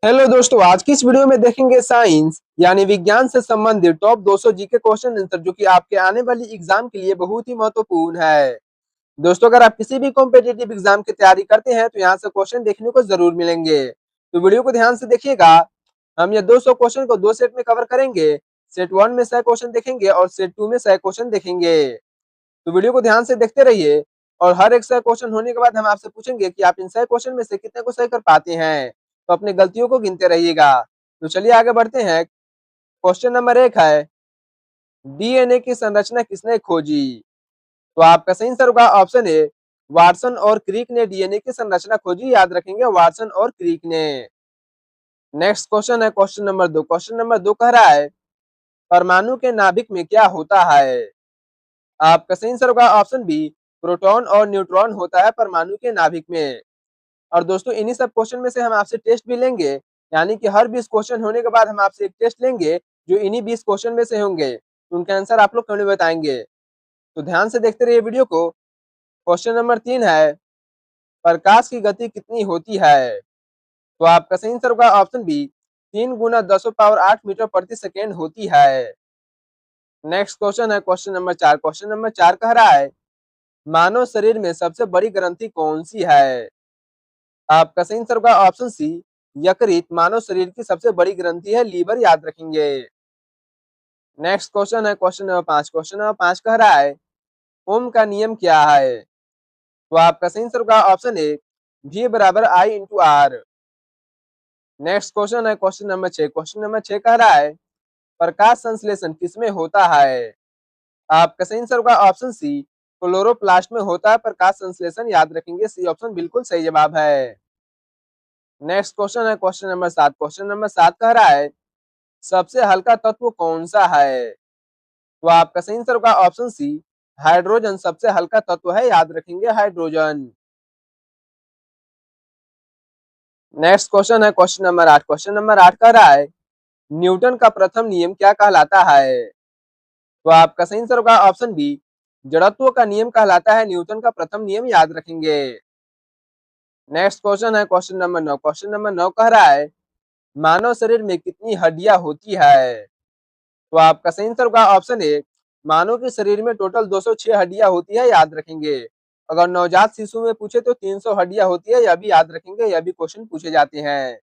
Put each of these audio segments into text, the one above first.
Hello दोस्तों, आज की इस वीडियो में देखेंगे साइंस यानी विज्ञान से संबंधित टॉप 200 जीके क्वेश्चन आंसर जो कि आपके आने वाली एग्जाम के लिए बहुत ही महत्वपूर्ण है। दोस्तों, अगर आप किसी भी कॉम्पिटिटिव एग्जाम की तैयारी करते हैं तो यहाँ से क्वेश्चन देखने को जरूर मिलेंगे, तो वीडियो को ध्यान से देखिएगा। हम ये 200 क्वेश्चन को दो सेट में कवर करेंगे। सेट 1 में 100 क्वेश्चन देखेंगे और सेट 2 में 100 क्वेश्चन देखेंगे। तो वीडियो को ध्यान से देखते रहिए और हर एक 100 क्वेश्चन होने के बाद हम आपसे पूछेंगे कि आप इन 100 क्वेश्चन में से कितने को सही कर पाते हैं। तो अपनी गलतियों को गिनते रहिएगा। तो चलिए आगे बढ़ते हैं। क्वेश्चन नंबर 1 है, डीएनए की संरचना किसने खोजी? तो आपका सही आंसर होगा ऑप्शन ए, वाटसन और क्रिक ने डीएनए की संरचना खोजी। याद रखेंगे, वाटसन और क्रिक ने। नेक्स्ट क्वेश्चन है क्वेश्चन नंबर 2। क्वेश्चन नंबर 2 कह रहा है, परमाणु के नाभिक में क्या होता है? आपका सही आंसर होगा ऑप्शन बी, प्रोटॉन और न्यूट्रॉन होता है परमाणु के नाभिक में। और दोस्तों, इन्हीं सब क्वेश्चन में से हम आपसे टेस्ट भी लेंगे, यानी कि हर 20 क्वेश्चन होने के बाद हम आपसे एक टेस्ट लेंगे जो इन्हीं 20 क्वेश्चन में से होंगे। तो उनके आंसर आप लोग कमेंट में बताएंगे। तो ध्यान से देखते रहिए वीडियो को। क्वेश्चन नंबर 3 है, प्रकाश की गति कितनी होती है? तो आपका सही आंसर होगा ऑप्शन बी, 3 × 10⁸ मीटर प्रति सेकेंड होती है। नेक्स्ट क्वेश्चन है क्वेश्चन नंबर 4। क्वेश्चन नंबर 4 कह रहा है, मानव शरीर में सबसे बड़ी ग्रंथि कौन सी है? आपका सही आंसर होगा ऑप्शन सी, यकृत मानव शरीर की सबसे बड़ी ग्रंथि है, लीवर। याद रखेंगे। नेक्स्ट क्वेश्चन है क्वेश्चन नंबर 5। क्वेश्चन नंबर 5 कह रहा है, ओम का नियम क्या है? तो आपका सही आंसर होगा option A, V = I × R। Next question है क्वेश्चन नंबर 6। क्वेश्चन नंबर 6 कह रहा है, प्रकाश संश्लेषण किसमें होता है? आपका सही आंसर होगा ऑप्शन सी, क्लोरोप्लास्ट में होता है प्रकाश संश्लेषण। याद रखेंगे, सी ऑप्शन बिल्कुल सही जवाब है। नेक्स्ट क्वेश्चन है क्वेश्चन नंबर 7। क्वेश्चन नंबर 7 कह रहा है, सबसे हल्का तत्व कौन सा है? तो आपका सही आंसर होगा ऑप्शन सी, हाइड्रोजन सबसे हल्का तत्व है। याद रखेंगे, हाइड्रोजन। नेक्स्ट क्वेश्चन है क्वेश्चन नंबर 8। क्वेश्चन नंबर 8 कह रहा है, न्यूटन का प्रथम नियम क्या कहलाता है? तो आपका सही आंसर होगा ऑप्शन बी, जड़त्व का नियम कहलाता है न्यूटन का प्रथम नियम। याद रखेंगे। नेक्स्ट क्वेश्चन है क्वेश्चन नंबर 9। क्वेश्चन नंबर 9 कह रहा है, मानव शरीर में कितनी हड्डियां होती है? तो आपका सही आंसर होगा ऑप्शन ए, मानव के शरीर में टोटल 206 हड्डियां होती है। याद रखेंगे। अगर नवजात शिशु में पूछे तो 300 हड्डियां होती है, यह भी याद रखेंगे, यह भी क्वेश्चन पूछे जाते हैं।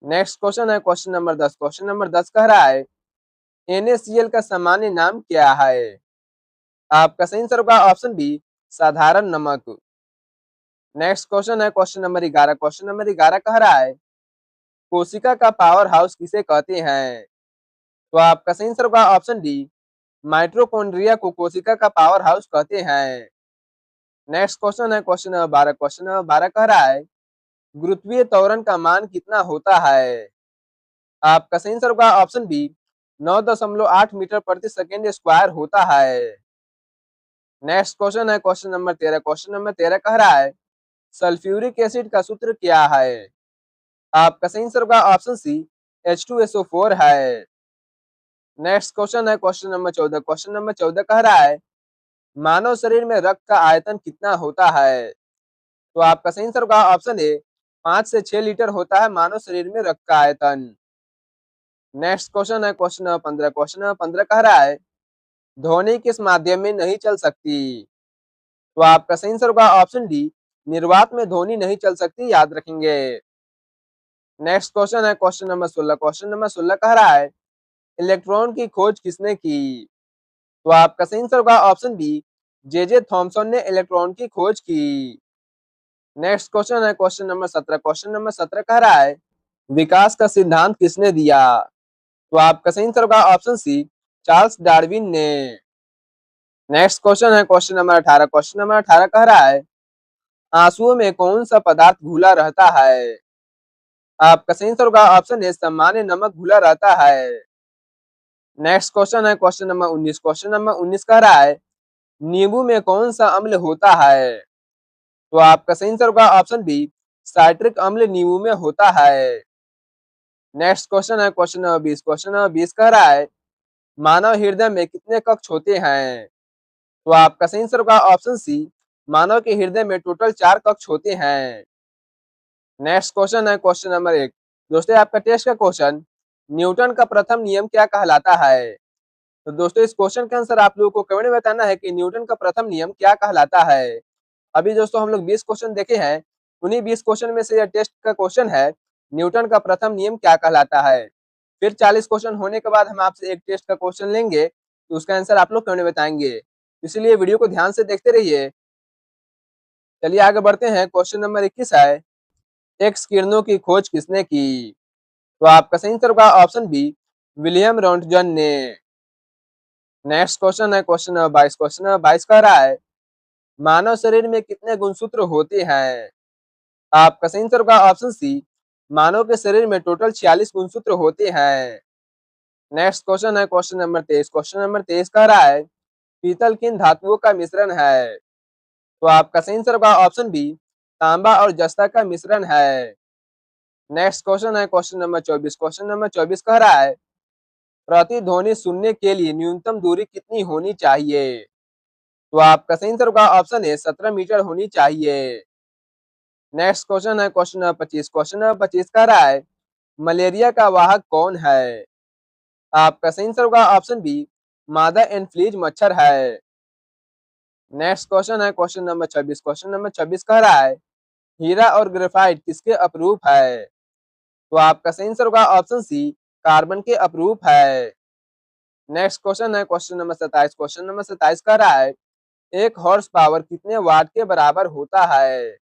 नेक्स्ट क्वेश्चन है क्वेश्चन नंबर 10। क्वेश्चन नंबर 10 कह रहा है, NaCl का सामान्य नाम क्या है? आपका सही आंसर होगा ऑप्शन बी, साधारण नमक। नेक्स्ट क्वेश्चन है क्वेश्चन नंबर 11। क्वेश्चन नंबर 11 कह रहा है, कोशिका का पावर हाउस किसे कहते हैं? तो आपका सही आंसर होगा ऑप्शन डी, माइटोकॉन्ड्रिया को कोशिका का पावर हाउस कहते हैं। नेक्स्ट क्वेश्चन है क्वेश्चन नंबर 12। क्वेश्चन नंबर 12 कह रहा है, गुरुत्वीय त्वरण का मान कितना होता है? आपका सही आंसर होगा ऑप्शन बी, 9.8 मीटर प्रति सेकेंड स्क्वायर होता है। नेक्स्ट क्वेश्चन है क्वेश्चन नंबर 13। क्वेश्चन नंबर 13 कह रहा है, सल्फ्यूरिक एसिड का सूत्र क्या है? आपका सही आंसर होगा ऑप्शन सी, H2SO4 है। नेक्स्ट क्वेश्चन है क्वेश्चन नंबर 14। क्वेश्चन नंबर 14 कह रहा है, मानव शरीर में रक्त का आयतन कितना होता है? तो आपका सही आंसर होगा ऑप्शन ए, 5 से 6 लीटर होता है मानव शरीर में रक्त का आयतन। नेक्स्ट क्वेश्चन है क्वेश्चन नंबर 15। क्वेश्चन नंबर 15 कह रहा है, ध्वनि किस माध्यम में नहीं चल सकती? तो आपका सही आंसर होगा ऑप्शन डी, निर्वात में ध्वनि नहीं चल सकती। याद रखेंगे। नेक्स्ट क्वेश्चन है क्वेश्चन नंबर 16। क्वेश्चन नंबर 16 कह रहा है, इलेक्ट्रॉन की खोज किसने की? तो आपका सही आंसर होगा ऑप्शन बी, जे थॉमसन ने इलेक्ट्रॉन की खोज की। नेक्स्ट क्वेश्चन है क्वेश्चन नंबर 17। क्वेश्चन नंबर 17 कह रहा है, विकास का सिद्धांत किसने दिया? तो आपका सही आंसर होगा ऑप्शन सी, चार्ल्स डार्विन ने। नेक्स्ट क्वेश्चन है क्वेश्चन नंबर 18। क्वेश्चन नंबर 18 कह रहा है, आंसुओं में कौन सा पदार्थ घुला रहता है? आपका सही आंसर होगा ऑप्शन ए, सामान्य नमक घुला रहता है। नेक्स्ट क्वेश्चन है क्वेश्चन नंबर 19। क्वेश्चन नंबर 19 कह रहा है, नींबू में कौन सा अम्ल होता है? तो आपका सही आंसर होगा ऑप्शन बी, साइट्रिक अम्ल नींबू में होता है। नेक्स्ट क्वेश्चन है क्वेश्चन नंबर 20। क्वेश्चन नंबर 20 कह रहा है, मानव हृदय में कितने कक्ष होते हैं? तो आपका सही आंसर होगा ऑप्शन सी, मानव के हृदय में टोटल 4 कक्ष होते हैं। नेक्स्ट क्वेश्चन है क्वेश्चन नंबर 1। दोस्तों आपका टेस्ट का क्वेश्चन, न्यूटन का प्रथम नियम क्या कहलाता है? तो दोस्तों इस क्वेश्चन का आंसर आप लोगों को कमेंट में बताना है कि न्यूटन का प्रथम नियम क्या कहलाता है। अभी दोस्तों हम लोग 20 क्वेश्चन देखे हैं, उन्हीं 20 क्वेश्चन में से यह टेस्ट का क्वेश्चन है, न्यूटन का प्रथम नियम क्या कहलाता है। फिर 40 क्वेश्चन होने के बाद हम आपसे एक टेस्ट का क्वेश्चन लेंगे, तो उसका आंसर आप लोग कमेंट में बताएंगे, इसलिए वीडियो को ध्यान से देखते रहिए। चलिए आगे बढ़ते हैं। क्वेश्चन नंबर 21 है, एक्स किरणों की खोज किसने की? तो आपका सही आंसर होगा ऑप्शन बी, विलियम रॉन्टजन ने। नेक्स्ट क्वेश्चन है क्वेश्चन नंबर 22। क्वेश्चन नंबर 22 कह रहा है, मानव शरीर में कितने गुणसूत्र होते हैं? आपका सही आंसर होगा ऑप्शन सी, मानव के शरीर में टोटल 46 गुणसूत्र होते हैं। नेक्स्ट क्वेश्चन है क्वेश्चन नंबर 23। क्वेश्चन नंबर 23 कह रहा है, पीतल किन धातुओं का मिश्रण है? तो आपका सही आंसर होगा ऑप्शन बी, तांबा और जस्ता का मिश्रण है। नेक्स्ट क्वेश्चन है क्वेश्चन नंबर 24। क्वेश्चन नंबर 24 कह रहा है, प्रतिध्वनि सुनने के लिए न्यूनतम दूरी कितनी होनी चाहिए? तो आपका सही आंसर होगा ऑप्शन ए, 17 मीटर होनी चाहिए। नेक्स्ट क्वेश्चन है क्वेश्चन नंबर 25। क्वेश्चन नंबर 25 कह रहा है, मलेरिया का वाहक कौन है? आपका सही आंसर होगा ऑप्शन बी, मादा एनफ्लीज मच्छर है। नेक्स्ट क्वेश्चन है क्वेश्चन नंबर 26। क्वेश्चन नंबर 26 कह रहा है, हीरा और ग्रेफाइट किसके अपरूप है? तो आपका सही आंसर होगा ऑप्शन सी, कार्बन के अपरूप है। नेक्स्ट क्वेश्चन है क्वेश्चन नंबर 27। क्वेश्चन नंबर 27 कह रहा है, एक हॉर्स पावर कितने वाट के बराबर होता है?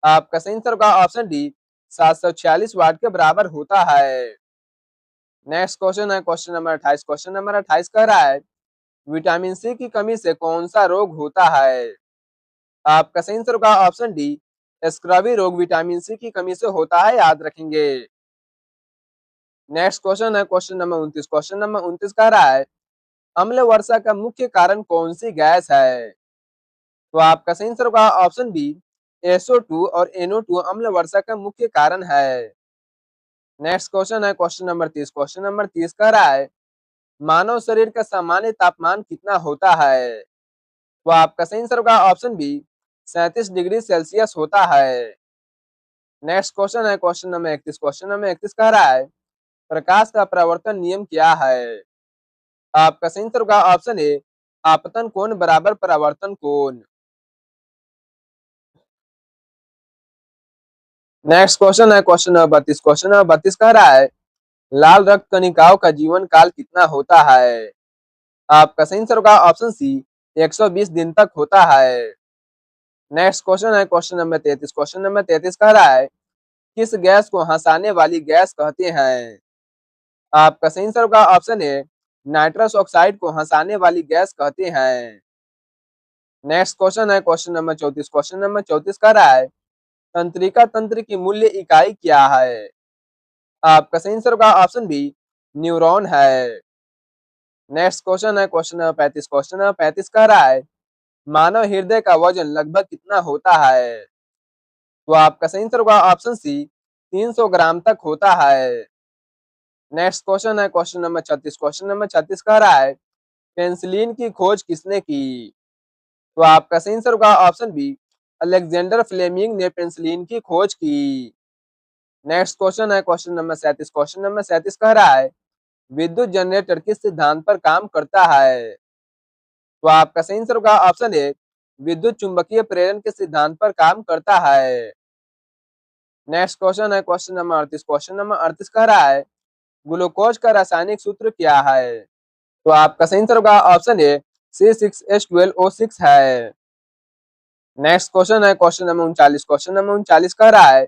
आपका सही आंसर होगा ऑप्शन डी, 746 वाट के बराबर होता है। नेक्स्ट क्वेश्चन है क्वेश्चन नंबर 28। क्वेश्चन नंबर 28 कह रहा है, विटामिन सी की कमी से कौन सा रोग होता है? आपका सही आंसर होगा ऑप्शन डी, स्क्रबी रोग विटामिन सी की कमी से होता है, याद रखेंगे। नेक्स्ट क्वेश्चन है क्वेश्चन नंबर 29। क्वेश्चन नंबर 29 कह रहा है, अम्ल वर्षा का मुख्य कारण कौन सी गैस है? तो आपका सही आंसर होगा ऑप्शन बी, SO2 और NO2 अम्ल वर्षा का मुख्य कारण है। नेक्स्ट क्वेश्चन है क्वेश्चन नंबर 30। क्वेश्चन नंबर 30 कह रहा है, मानव शरीर का सामान्य तापमान कितना होता है? तो आपका सही आंसर होगा ऑप्शन बी, 37 डिग्री सेल्सियस होता है। नेक्स्ट क्वेश्चन है क्वेश्चन नंबर 31। क्वेश्चन नंबर 31 कह रहा है, प्रकाश का परावर्तन नियम क्या है? आपका सही आंसर होगा ऑप्शन ए, आपतन कोण बराबर परावर्तन कोण। नेक्स्ट क्वेश्चन है क्वेश्चन नंबर 32। क्वेश्चन नंबर 32 कह रहा है, लाल रक्त कणिकाओं का जीवन काल कितना होता है? आपका सही आंसर होगा ऑप्शन सी, 120 दिन तक होता है। नेक्स्ट क्वेश्चन है क्वेश्चन नंबर 33। क्वेश्चन नंबर 33 कह रहा है, किस गैस को हंसाने वाली गैस कहते हैं? आपका सही आंसर होगा ऑप्शन ए, नाइट्रस ऑक्साइड को हंसाने वाली गैस कहते हैं। नेक्स्ट क्वेश्चन है क्वेश्चन नंबर 34। क्वेश्चन नंबर 34 कह रहा है, तंत्रिका तंत्र की मूल्य इकाई क्या है? आपका सही आंसर होगा ऑप्शन बी, न्यूरॉन है। नेक्स्ट क्वेश्चन है क्वेश्चन नंबर 35। क्वेश्चन नंबर 35 कह रहा है, मानव हृदय का वजन लगभग कितना होता है? तो आपका सही आंसर होगा ऑप्शन सी, 300 ग्राम तक होता है। नेक्स्ट क्वेश्चन है क्वेश्चन नंबर 36। क्वेश्चन नंबर 36 कह रहा है, पेंसिलिन की खोज किसने की? तो आपका सही आंसर होगा ऑप्शन बी, अलेक्जेंडर फ्लेमिंग ने पेंसिलिन की खोज की। नेक्स्ट क्वेश्चन है क्वेश्चन नंबर 37। क्वेश्चन नंबर 37 कह रहा है, विद्युत जनरेटर किस सिद्धांत पर काम करता है? तो आपका सही आंसर होगा ऑप्शन ए, विद्युत चुंबकीय प्रेरण के सिद्धांत पर काम करता है। नेक्स्ट क्वेश्चन है क्वेश्चन नंबर 38। क्वेश्चन नंबर 38 कह रहा है, ग्लूकोज का रासायनिक सूत्र क्या है? तो आपका सही आंसर होगा ऑप्शन ए, C6H12O6 है। नेक्स्ट क्वेश्चन है क्वेश्चन नंबर 39। क्वेश्चन नंबर 39 कह रहा है,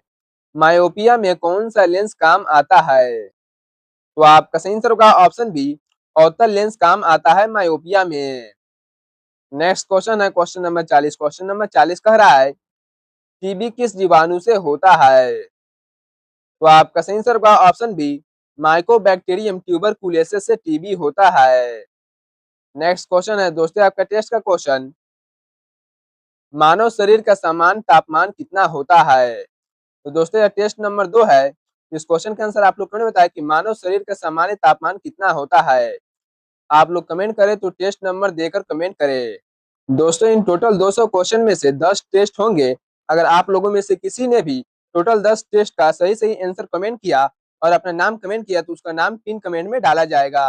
मायोपिया में कौन सा लेंस काम आता है? तो आपका सही आंसर होगा ऑप्शन बी, अवतल लेंस काम आता है मायोपिया में। नेक्स्ट क्वेश्चन है क्वेश्चन नंबर 40। क्वेश्चन नंबर 40 कह रहा है, टीबी किस जीवाणु से होता है? तो आपका सही आंसर होगा ऑप्शन बी, माइकोबैक्टीरियम ट्यूबरकुलोसिस से टीबी होता है। नेक्स्ट क्वेश्चन है दोस्तों आपका टेस्ट का क्वेश्चन, मानव शरीर का सामान्य तापमान कितना होता है? तो दोस्तों यह टेस्ट नंबर 2 है। इस क्वेश्चन का आंसर आप लोग ने बताया कि मानव शरीर का सामान्य तापमान कितना होता है। आप लोग कमेंट करें तो टेस्ट नंबर देकर कमेंट करें। दोस्तों इन टोटल 200 क्वेश्चन में से 10 टेस्ट होंगे। अगर आप लोगों में से किसी ने भी टोटल 10 टेस्ट का सही सही आंसर कमेंट किया और अपना नाम कमेंट किया तो उसका नाम पिन कमेंट में डाला जाएगा।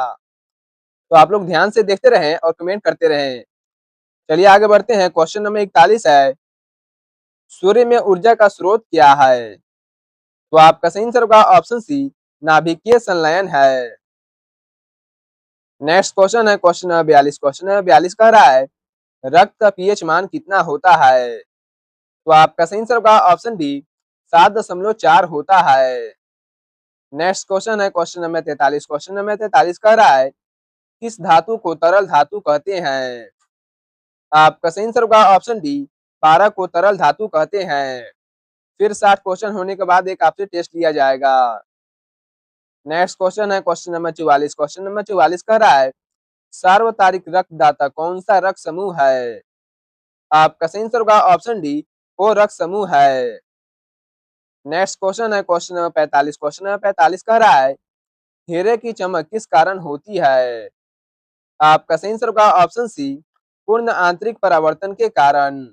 तो आप लोग ध्यान से देखते रहें और कमेंट करते रहें। चलिए आगे बढ़ते हैं। क्वेश्चन नंबर 41 है, सूर्य में ऊर्जा का स्रोत क्या है? तो आपका सही आंसर होगा ऑप्शन सी, नाभिकीय संलयन है। नेक्स्ट क्वेश्चन है क्वेश्चन नंबर 42। क्वेश्चन नंबर 42 कह रहा है, रक्त का पीएच मान कितना होता है? तो आपका सही आंसर होगा ऑप्शन बी, 7.4 होता है। नेक्स्ट क्वेश्चन है क्वेश्चन नंबर 43। क्वेश्चन नंबर 43 कह रहा है, किस धातु को तरल धातु कहते हैं? आपका सही आंसर होगा ऑप्शन डी, पारा को तरल धातु कहते हैं। फिर 60 क्वेश्चन होने के बाद एक आपसे टेस्ट लिया जाएगा। नेक्स्ट क्वेश्चन है क्वेश्चन नंबर 44। क्वेश्चन नंबर 44 कह रहा है, सार्वतारिक रक्तदाता कौन सा रक्त समूह है? आपका सही आंसर होगा ऑप्शन डी, ओ रक्त समूह है। नेक्स्ट क्वेश्चन है क्वेश्चन नंबर 45। क्वेश्चन नंबर 45 कह रहा है, हीरे की चमक किस कारण होती है? आपका सही आंसर होगा ऑप्शन सी, पूर्ण आंतरिक परावर्तन के कारण।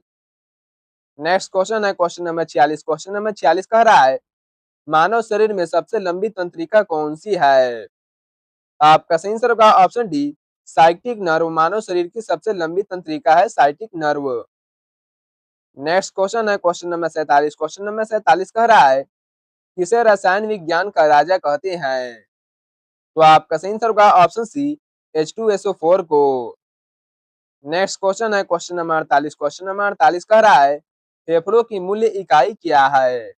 नेक्स्ट क्वेश्चन है क्वेश्चन नंबर 46। क्वेश्चन नंबर 46 कह रहा है, मानव शरीर में सबसे लंबी तंत्रिका कौन सी है? आपका सही आंसर होगा ऑप्शन डी, साइटिक नर्व। मानव शरीर की सबसे लंबी तंत्रिका है साइटिक नर्व। नेक्स्ट क्वेश्चन है क्वेश्चन नंबर 47। क्वेश्चन नंबर 47 कह रहा है, किसे रसायन विज्ञान का राजा कहते हैं? तो आपका सही आंसर होगा ऑप्शन सी, H2SO4 को। नेक्स्ट क्वेश्चन है क्वेश्चन नंबर 48। क्वेश्चन नंबर 48 कह रहा है, फेफड़ों की मूल्य इकाई क्या है?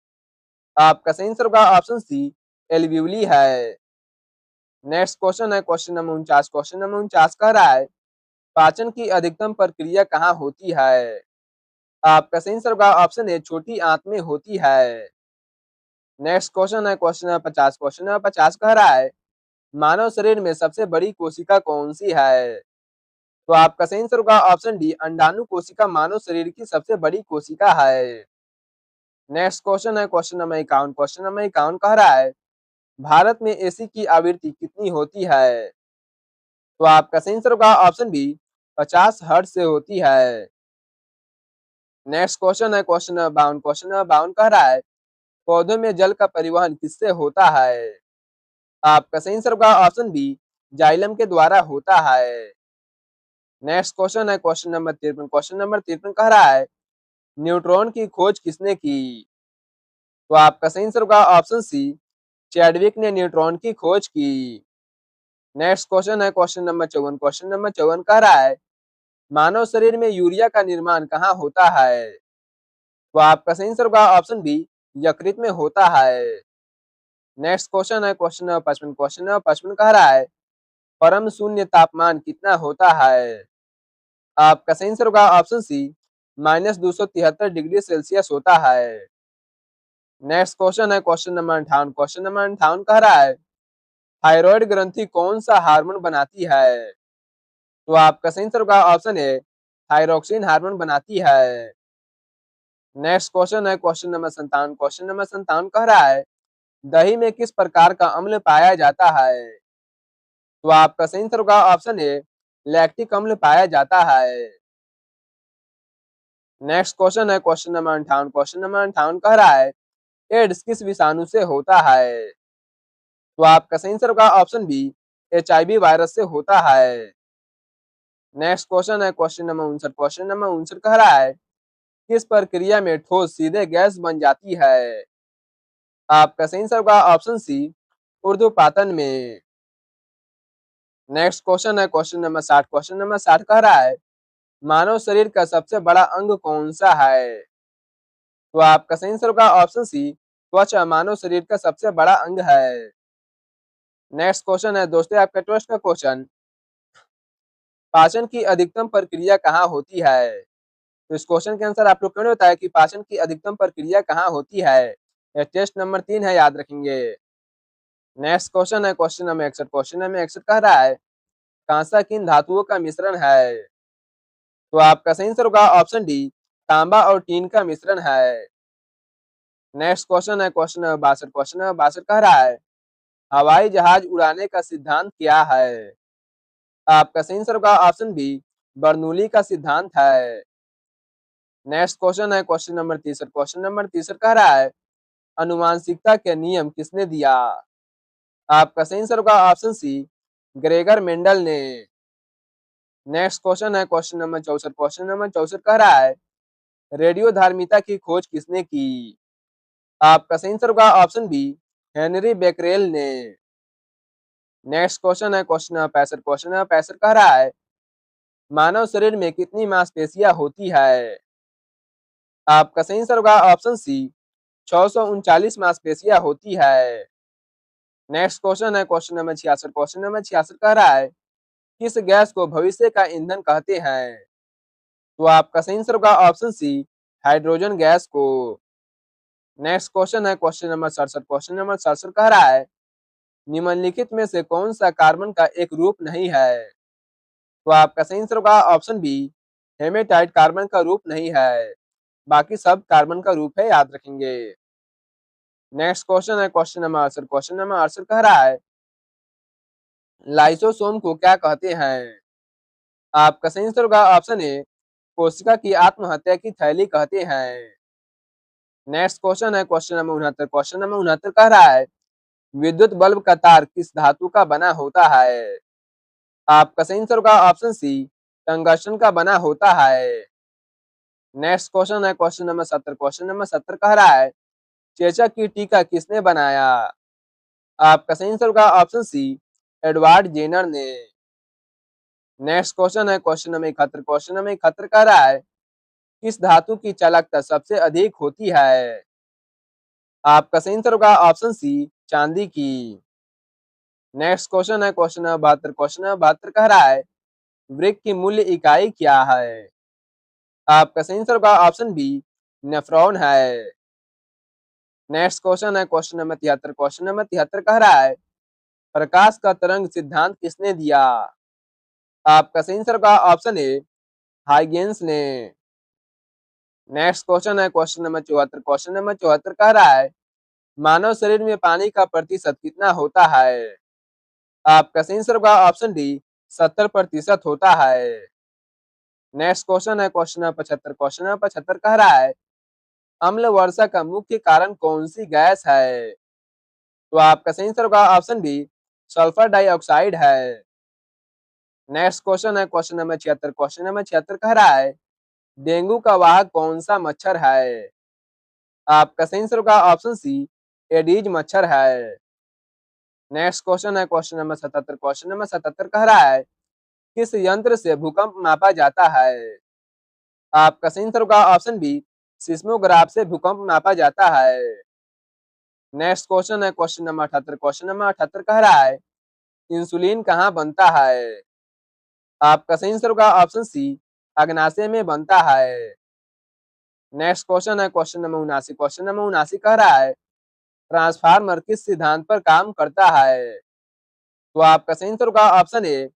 आपका सही आंसर होगा ऑप्शन सी, एल्वियोली है। नेक्स्ट क्वेश्चन है क्वेश्चन नंबर 49। क्वेश्चन नंबर 49 कह रहा है, पाचन की अधिकतम प्रक्रिया कहाँ होती है? आपका सही आंसर होगा ऑप्शन ए, छोटी आंत में होती है। नेक्स्ट क्वेश्चन है क्वेश्चन नंबर 50। क्वेश्चन नंबर 50 कह रहा है, मानव शरीर में सबसे बड़ी कोशिका कौन सी है? तो आपका सही आंसर होगा ऑप्शन डी, अंडाणु कोशिका मानव शरीर की सबसे बड़ी कोशिका है। नेक्स्ट क्वेश्चन है क्वेश्चन नंबर 51। क्वेश्चन नंबर 51 कह रहा है, भारत में एसी की आवृत्ति कितनी होती है? तो आपका सही आंसर होगा ऑप्शन बी, 50 हर्ट्ज से होती है। नेक्स्ट क्वेश्चन है क्वेश्चन नंबर 52। क्वेश्चन नंबर 52 कह रहा है, पौधों में जल का परिवहन किससे होता है? आपका सही आंसर होगा ऑप्शन बी, जाइलम के द्वारा होता है। नेक्स्ट क्वेश्चन है क्वेश्चन नंबर 53। क्वेश्चन नंबर 53 कह रहा है, न्यूट्रॉन की खोज किसने की? तो आपका सही आंसर होगा ऑप्शन सी, चैडविक ने न्यूट्रॉन की खोज की। नेक्स्ट क्वेश्चन है क्वेश्चन नंबर 54। क्वेश्चन नंबर 54 कह रहा है, मानव शरीर में यूरिया का निर्माण कहाँ होता है? तो आपका सही आंसर होगा ऑप्शन बी, यकृत में होता है। नेक्स्ट क्वेश्चन है क्वेश्चन नंबर 55। क्वेश्चन नंबर 55 कह रहा है, परम शून्य तापमान कितना होता है? आपका सही आंसर होगा ऑप्शन सी, -273 डिग्री सेल्सियस होता है। नेक्स्ट क्वेश्चन है क्वेश्चन नंबर 58। क्वेश्चन नंबर 58 कह रहा है, थायराइड ग्रंथि कौन सा हार्मोन बनाती है? तो आपका सही आंसर होगा ऑप्शन ए, थायरोक्सिन हार्मोन बनाती है। नेक्स्ट क्वेश्चन है क्वेश्चन नंबर 57। क्वेश्चन नंबर 57 कह रहा है, दही में किस प्रकार का अम्ल पाया जाता है? तो आपका सही आंसर होगा ऑप्शन ए, लैक्टिक अम्ल पाया जाता है। नेक्स्ट क्वेश्चन है क्वेश्चन नंबर 58। क्वेश्चन नंबर 58 कह रहा है, एड्स किस विषाणु से होता है? तो आपका सही आंसर होगा ऑप्शन बी, HIV वायरस से होता है। नेक्स्ट क्वेश्चन है क्वेश्चन नंबर 59। क्वेश्चन नंबर 59 कह रहा है, किस प्रक्रिया में ठोस सीधे गैस बन जाती है? आपका सही आंसर होगा ऑप्शन सी, ऊर्ध्वपातन में। नेक्स्ट क्वेश्चन है क्वेश्चन नंबर 60। क्वेश्चन नंबर 60 कह रहा है, मानव शरीर का सबसे बड़ा अंग कौन सा है? तो आपका सही आंसर होगा ऑप्शन सी, त्वचा मानव शरीर का सबसे बड़ा अंग है। नेक्स्ट क्वेश्चन है दोस्तों आपका ट्वेल्थ का क्वेश्चन, पाचन की अधिकतम प्रक्रिया कहाँ होती है? तो इस क्वेश्चन के आंसर आप लोग क्यों नहीं होता है कि पाचन की अधिकतम प्रक्रिया कहाँ होती है? यह टेस्ट नंबर 3 है, याद रखेंगे। नेक्स्ट क्वेश्चन है क्वेश्चन नंबर 61। क्वेश्चन नंबर 61 कह रहा है, कांसा किन धातुओं का मिश्रण है? तो आपका सही आंसर होगा ऑप्शन डी, तांबा और टीन का मिश्रण है। नेक्स्ट क्वेश्चन है क्वेश्चन नंबर 62। क्वेश्चन नंबर 62 कह रहा है, हवाई जहाज उड़ाने का सिद्धांत क्या है? आपका सही आंसर होगा ऑप्शन बी, बर्नूली का सिद्धांत है। नेक्स्ट क्वेश्चन है क्वेश्चन नंबर 63। क्वेश्चन नंबर 63 कह रहा है, अनुवांशिकता के नियम किसने दिया? आपका सही आंसर होगा ऑप्शन सी, ग्रेगर मेंडल ने। नेक्स्ट क्वेश्चन है क्वेश्चन नंबर 64। क्वेश्चन नंबर 64 कह रहा है रेडियोधार्मिता की खोज किसने की? आपका सही आंसर होगा ऑप्शन बी, हेनरी बेकरेल ने। नेक्स्ट क्वेश्चन है क्वेश्चन नंबर 65। क्वेश्चन नंबर 65 कह रहा है मानव शरीर में कितनी मांसपेशियां होती है? आपका सही आंसर होगा ऑप्शन सी, 639 मांसपेशियां होती है। नेक्स्ट क्वेश्चन है क्वेश्चन नंबर 66। क्वेश्चन नंबर 66 कह रहा है किस गैस को भविष्य का ईंधन कहते हैं? तो आपका सही आंसर होगा ऑप्शन सी, हाइड्रोजन गैस को। नेक्स्ट क्वेश्चन है क्वेश्चन नंबर 67। क्वेश्चन नंबर 67 कह रहा है निम्नलिखित में से कौन सा कार्बन का एक रूप नहीं है? तो आपका सही आंसर होगा ऑप्शन बी, हेमेटाइट कार्बन का रूप नहीं है, बाकी सब कार्बन का रूप है, याद रखेंगे। नेक्स्ट क्वेश्चन है क्वेश्चन नंबर 68। क्वेश्चन नंबर 68 कह रहा है लाइसोसोम को क्या कहते हैं? आपका सही आंसर होगा ऑप्शन ए, कोशिका की आत्महत्या की थैली कहते हैं। नेक्स्ट क्वेश्चन है क्वेश्चन नंबर 69। क्वेश्चन नंबर 69 कह रहा है विद्युत बल्ब का तार किस धातु का बना होता है? आपका सही आंसर होगा ऑप्शन सी, टंगस्टन का बना होता है। नेक्स्ट क्वेश्चन है क्वेश्चन नंबर 70। क्वेश्चन नंबर 70 कह रहा है चेचक की टीका किसने बनाया? आपका सही आंसर होगा ऑप्शन सी, एडवर्ड जेनर ने। नेक्स्ट क्वेश्चन है क्वेश्चन नंबर 71। क्वेश्चन नंबर 71 कह रहा है किस धातु की चालकता सबसे अधिक होती है? आपका सही आंसर होगा ऑप्शन सी, चांदी की। नेक्स्ट क्वेश्चन है क्वेश्चन नंबर 72। क्वेश्चन नंबर 72 कह रहा है वृक्क की मूल्य इकाई क्या है? आपका सही आंसर होगा ऑप्शन बी, नेफ्रॉन है। नेक्स्ट क्वेश्चन है क्वेश्चन नंबर 73। क्वेश्चन नंबर 73 कह रहा है प्रकाश का तरंग सिद्धांत किसने दिया? आपका सही आंसर होगा ऑप्शन ए, हाइगेंस ने। नेक्स्ट क्वेश्चन है क्वेश्चन नंबर 74। क्वेश्चन नंबर 74 कह रहा है मानव शरीर में पानी का प्रतिशत कितना होता है? आपका सही आंसर होगा ऑप्शन डी, 70% होता है। नेक्स्ट क्वेश्चन है क्वेश्चन नंबर 75। क्वेश्चन नंबर 75 कह रहा है अम्ल वर्षा का मुख्य कारण कौन सी गैस है? तो आपका सही आंसर होगा ऑप्शन बी, सल्फर डाइऑक्साइड है। नेक्स्ट क्वेश्चन है क्वेश्चन नंबर 76। क्वेश्चन नंबर 76 कह रहा है डेंगू का वाहक कौन सा मच्छर है? आपका सही आंसर होगा ऑप्शन सी, एडीज मच्छर है। नेक्स्ट क्वेश्चन है क्वेश्चन नंबर 77। क्वेश्चन नंबर 77 कह रहा है किस यंत्र से भूकंप मापा जाता है? आपका सही आंसर होगा ऑप्शन बी, सिस्मोग्राफ से भूकंप मापा जाता है। नेक्स्ट क्वेश्चन है क्वेश्चन नंबर 78। क्वेश्चन नंबर 78 कह रहा है इंसुलिन कहाँ बनता है? आपका सही आंसर होगा ऑप्शन सी, अग्नाशय में बनता है। नेक्स्ट क्वेश्चन है क्वेश्चन नंबर 79। क्वेश्चन नंबर 79 कह रहा है ट्रांसफार्मर किस सिद्धांत पर काम करता है? तो आपका सही आंसर होगा ऑप्शन ए,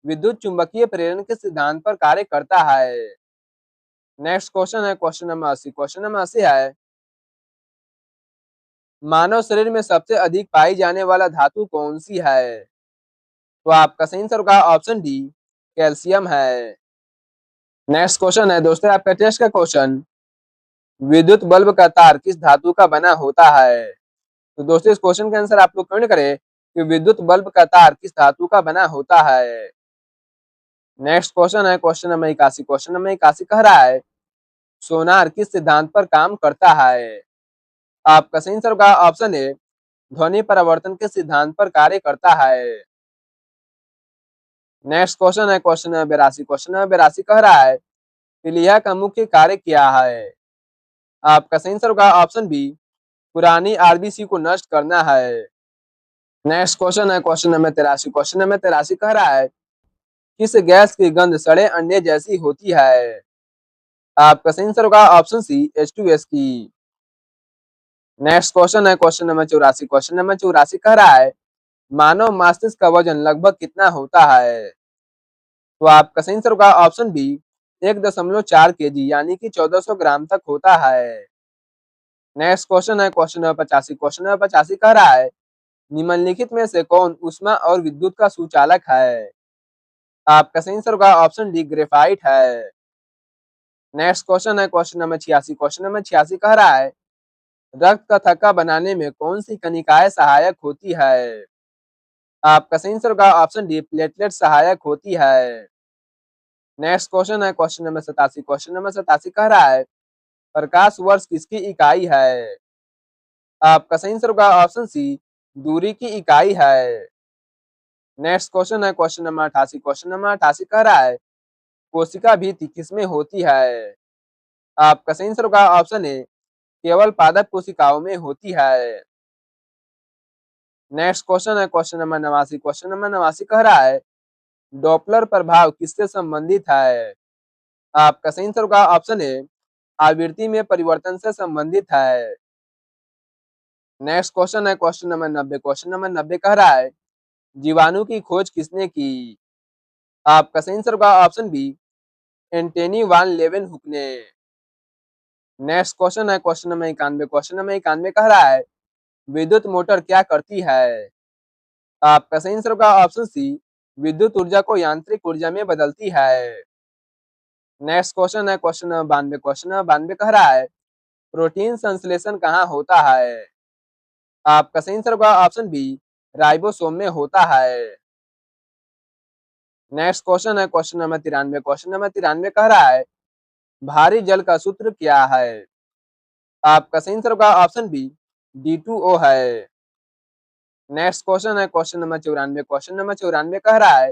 विद्युत चुंबकीय प्रेरण के सिद्धांत पर कार्य करता है। नेक्स्ट क्वेश्चन है क्वेश्चन नंबर 80। क्वेश्चन नंबर 80 है मानव शरीर में सबसे अधिक पाई जाने वाला धातु कौन सी है? तो आपका सही आंसर होगा ऑप्शन डी, कैल्शियम है। नेक्स्ट क्वेश्चन है दोस्तों आपका टेस्ट का क्वेश्चन विद्युत बल्ब का तार किस धातु का बना होता है? तो दोस्तों इस क्वेश्चन के आंसर आप लोग कमेंट करें कि विद्युत बल्ब का तार किस धातु का बना होता है। नेक्स्ट क्वेश्चन है क्वेश्चन नंबर 81। क्वेश्चन नंबर 81 कह रहा है सोनार किस सिद्धांत पर काम करता है? आपका सही आंसर होगा ऑप्शन ए, ध्वनि परावर्तन के सिद्धांत पर कार्य करता है। नेक्स्ट क्वेश्चन है क्वेश्चन नंबर 82। क्वेश्चन नंबर 82 कह रहा है पीलिया का मुख्य कार्य क्या है? आपका सही आंसर होगा ऑप्शन बी, पुरानी आरबीसी को नष्ट करना है। नेक्स्ट क्वेश्चन है क्वेश्चन नंबर 83। क्वेश्चन नंबर 83 कह रहा है किस गैस की गंध सड़े अंडे जैसी होती है? आपका सही आंसर होगा ऑप्शन सी, H2S की। नेक्स्ट क्वेश्चन है क्वेश्चन नंबर 84। क्वेश्चन नंबर 84 कह रहा है मानव मस्तिष्क का वजन लगभग कितना होता है? तो आपका सही आंसर होगा ऑप्शन बी, 1.4 kg यानी कि 1400 ग्राम तक होता है। नेक्स्ट क्वेश्चन है क्वेश्चन नंबर 85। क्वेश्चन नंबर 85 कह रहा है निम्नलिखित में से कौन ऊष्मा और विद्युत का सुचालक है? आपका सही आंसर होगा ऑप्शन डी, ग्रेफाइट है। नेक्स्ट क्वेश्चन है क्वेश्चन नंबर 86। क्वेश्चन नंबर 86 कह रहा है रक्त का थक्का बनाने में कौन सी कनिकाएं सहायक होती है? आपका सही आंसर होगा ऑप्शन डी, प्लेटलेट सहायक होती है। नेक्स्ट क्वेश्चन है क्वेश्चन नंबर 87। क्वेश्चन नंबर 87 कह रहा है प्रकाश वर्ष किसकी इकाई है? आपका सही आंसर होगा ऑप्शन सी, दूरी की इकाई है। नेक्स्ट क्वेश्चन है क्वेश्चन नंबर 88। क्वेश्चन नंबर 88 कह रहा है कोशिका भित्ति किसमें होती है? आपका सही आंसर होगा ऑप्शन ए, केवल पादप कोशिकाओं में होती है। नेक्स्ट क्वेश्चन है क्वेश्चन नंबर 89। क्वेश्चन नंबर 89 कह रहा है डॉपलर प्रभाव किससे संबंधित है? आपका सही आंसर होगा ऑप्शन ए, आवृत्ति में परिवर्तन से संबंधित है। नेक्स्ट क्वेश्चन है क्वेश्चन नंबर 90। क्वेश्चन नंबर 90 कह रहा है जीवाणु की खोज किसने की? आपका सही आंसर होगा ऑप्शन बी, एंटनी वान लेवेनहुक ने। नेक्स्ट क्वेश्चन है क्वेश्चन नंबर 91। क्वेश्चन नंबर 91 कह रहा है विद्युत मोटर क्या करती है? आपका सही आंसर होगा ऑप्शन सी, विद्युत ऊर्जा को यांत्रिक ऊर्जा में बदलती है। नेक्स्ट क्वेश्चन है क्वेश्चन नंबर 92। क्वेश्चन नंबर 92 कह रहा है प्रोटीन संश्लेषण कहाँ होता है? आपका सही आंसर होगा ऑप्शन बी, राइबोसोम में होता है। नेक्स्ट क्वेश्चन है क्वेश्चन नंबर 93। क्वेश्चन नंबर 93 कह रहा है भारी जल का सूत्र क्या है? आपका सही आंसर होगा ऑप्शन बी, D2O है। नेक्स्ट क्वेश्चन है क्वेश्चन नंबर 94। क्वेश्चन नंबर 94 कह रहा है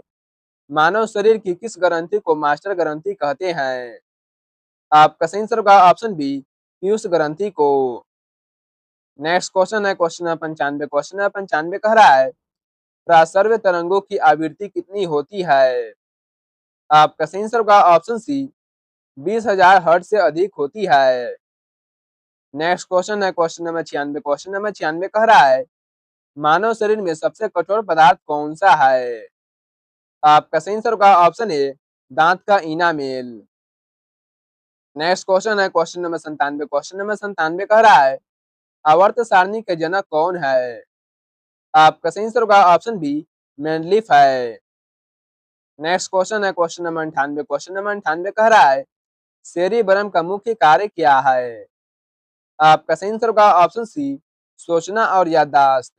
मानव शरीर की किस ग्रंथि को मास्टर ग्रंथि कहते हैं? आपका सही आंसर होगा ऑप्शन बी, पीयूष ग्रंथि को। नेक्स्ट क्वेश्चन है क्वेश्चन नंबर 95। क्वेश्चन नंबर 95 कह रहा है प्रासर्व्य तरंगों की आवृत्ति कितनी होती है? आपका सही आंसर होगा ऑप्शन सी, 20,000 हर्ट्ज से अधिक होती है। नेक्स्ट क्वेश्चन है क्वेश्चन नंबर 96। क्वेश्चन नंबर 96 कह रहा है मानव शरीर में सबसे कठोर पदार्थ कौन सा है? आपका सही आंसर होगा ऑप्शन ए, दांत का इनामेल। नेक्स्ट क्वेश्चन है क्वेश्चन नंबर 97। क्वेश्चन नंबर 97 कह रहा है आवर्त सारणी के जनक कौन है? आपका सही आंसर होगा ऑप्शन बी, मेंडलीफ है। नेक्स्ट क्वेश्चन है क्वेश्चन नंबर 98। क्वेश्चन नंबर 98 कह रहा है सेरिबरम का मुख्य कार्य क्या है? आपका सही आंसर होगा ऑप्शन सी, सोचना और याददाश्त।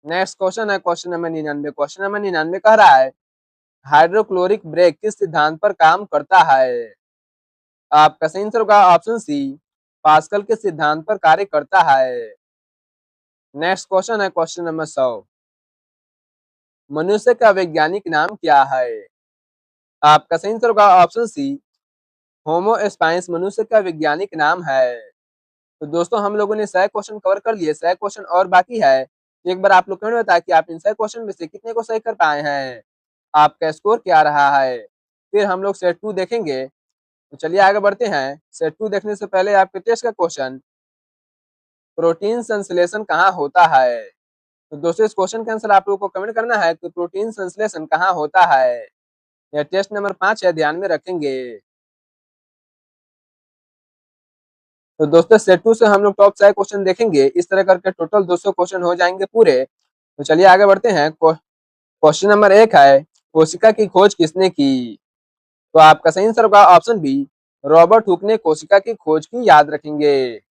नेक्स्ट क्वेश्चन है क्वेश्चन नंबर 99। क्वेश्चन नंबर 99 कह रहा है हाइड्रोक्लोरिक ब्रेक किस सिद्धांत पर काम करता है? आपका सही आंसर होगा ऑप्शन सी, पास्कल के सिद्धांत पर कार्य करता है। नेक्स्ट क्वेश्चन है क्वेश्चन नंबर 100। मनुष्य का वैज्ञानिक नाम क्या है? आपका सही आंसर होगा ऑप्शन सी, होमो स्पाइंस मनुष्य का वैज्ञानिक नाम है। तो दोस्तों हम लोगों ने 100 क्वेश्चन कवर कर लिए, 100 क्वेश्चन और बाकी है। एक बार आप लोग कमेंट में बताएं कि आप इन 100 क्वेश्चन में से कितने को सही कर पाए हैं, आपका स्कोर क्या रहा है। फिर हम लोग सेट 2 देखेंगे। तो चलिए आगे बढ़ते हैं। सेट 2 देखने से पहले आपके टेस्ट का क्वेश्चन प्रोटीन संश्लेषण कहाँ होता है? तो दोस्तों इस क्वेश्चन का आंसर आप लोगों को कमेंट करना है कि प्रोटीन संश्लेषण कहाँ होता है। यह टेस्ट नंबर 5 है, ध्यान में रखेंगे। तो दोस्तों सेट 2 से हम लोग टॉप 6 क्वेश्चन देखेंगे। इस तरह करके टोटल 200 क्वेश्चन हो जाएंगे पूरे। तो चलिए आगे बढ़ते हैं। क्वेश्चन नंबर 1 है कोशिका की खोज किसने की? तो आपका सही आंसर होगा ऑप्शन बी, रॉबर्ट हुक ने कोशिका की खोज की, याद रखेंगे।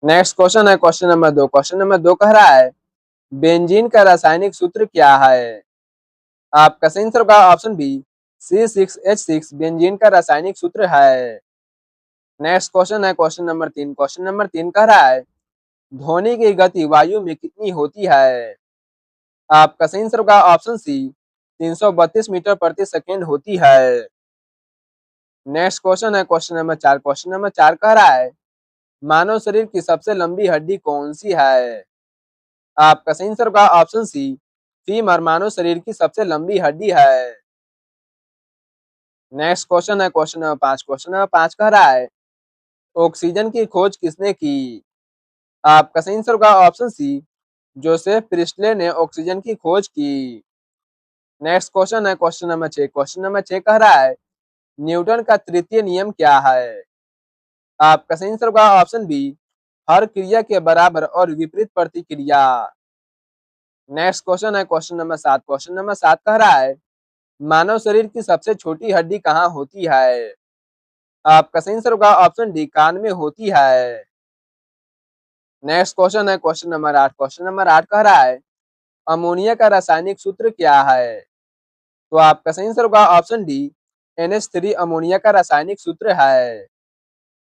नेक्स्ट क्वेश्चन है क्वेश्चन नंबर 2। क्वेश्चन नंबर 2 कह रहा है बेंजीन का रासायनिक सूत्र क्या है? आपका सही आंसर होगा ऑप्शन बी, C6H6 बेंजीन का रासायनिक सूत्र है। नेक्स्ट क्वेश्चन है क्वेश्चन नंबर 3। क्वेश्चन नंबर 3 कह रहा है ध्वनि की गति वायु में कितनी होती है? आपका सही आंसर होगा ऑप्शन सी, 332 मीटर प्रति सेकेंड होती है। नेक्स्ट क्वेश्चन है क्वेश्चन नंबर 4। क्वेश्चन नंबर 4 कह रहा है मानव शरीर की सबसे लंबी हड्डी कौन सी है? आपका सही आंसर होगा ऑप्शन सी, फीमर मानव शरीर की सबसे लंबी हड्डी है। नेक्स्ट क्वेश्चन है क्वेश्चन नंबर 5। क्वेश्चन नंबर 5 कह रहा है ऑक्सीजन की खोज किसने की? आपका सही आंसर होगा ऑप्शन सी, जोसेफ प्रिस्टले ने ऑक्सीजन की खोज की। नेक्स्ट क्वेश्चन है क्वेश्चन नंबर 6। क्वेश्चन नंबर 6 कह रहा है न्यूटन का तृतीय नियम क्या है? आपका सही आंसर होगा ऑप्शन बी, हर क्रिया के बराबर और विपरीत प्रतिक्रिया। नेक्स्ट क्वेश्चन है क्वेश्चन नंबर 7। क्वेश्चन नंबर 7 कह रहा है मानव शरीर की सबसे छोटी हड्डी कहाँ होती है? आपका सही आंसर होगा ऑप्शन डी, कान में होती है। नेक्स्ट क्वेश्चन है क्वेश्चन नंबर 8। क्वेश्चन नंबर 8 कह रहा है अमोनिया का रासायनिक सूत्र क्या है? तो आपका सही आंसर होगा ऑप्शन डी, NH3 अमोनिया का रासायनिक सूत्र है।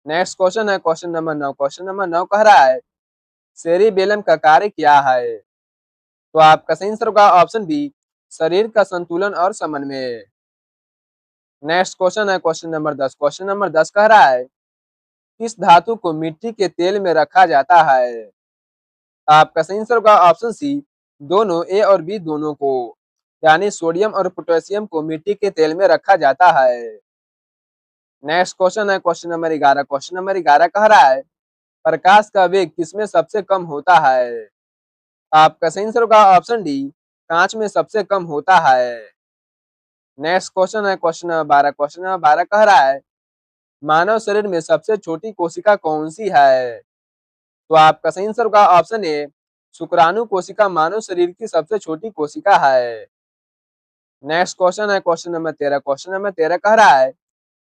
नेक्स्ट क्वेश्चन है क्वेश्चन नंबर 9। क्वेश्चन नंबर 9 कह रहा है सेरिबेलम का कार्य क्या है? तो आपका सही आंसर होगा ऑप्शन बी, शरीर का संतुलन और समन्वय। नेक्स्ट क्वेश्चन है क्वेश्चन नंबर 10। क्वेश्चन नंबर 10 कह रहा है किस धातु को मिट्टी के तेल में रखा जाता है? आपका सही आंसर होगा ऑप्शन सी, दोनों, ए और बी दोनों को, यानी सोडियम और पोटेशियम को मिट्टी के तेल में रखा जाता है। नेक्स्ट क्वेश्चन है क्वेश्चन नंबर 11। क्वेश्चन नंबर 11 कह रहा है प्रकाश का वेग किसमें सबसे कम होता है? आपका सही आंसर होगा ऑप्शन डी, कांच में सबसे कम होता है। नेक्स्ट क्वेश्चन है क्वेश्चन नंबर 12। क्वेश्चन नंबर 12 कह रहा है मानव शरीर में सबसे छोटी कोशिका कौन सी है? तो आपका सही आंसर होगा ऑप्शन ए, शुक्राणु कोशिका मानव शरीर की सबसे छोटी कोशिका है। नेक्स्ट क्वेश्चन है क्वेश्चन नंबर 13। क्वेश्चन नंबर 13 कह रहा है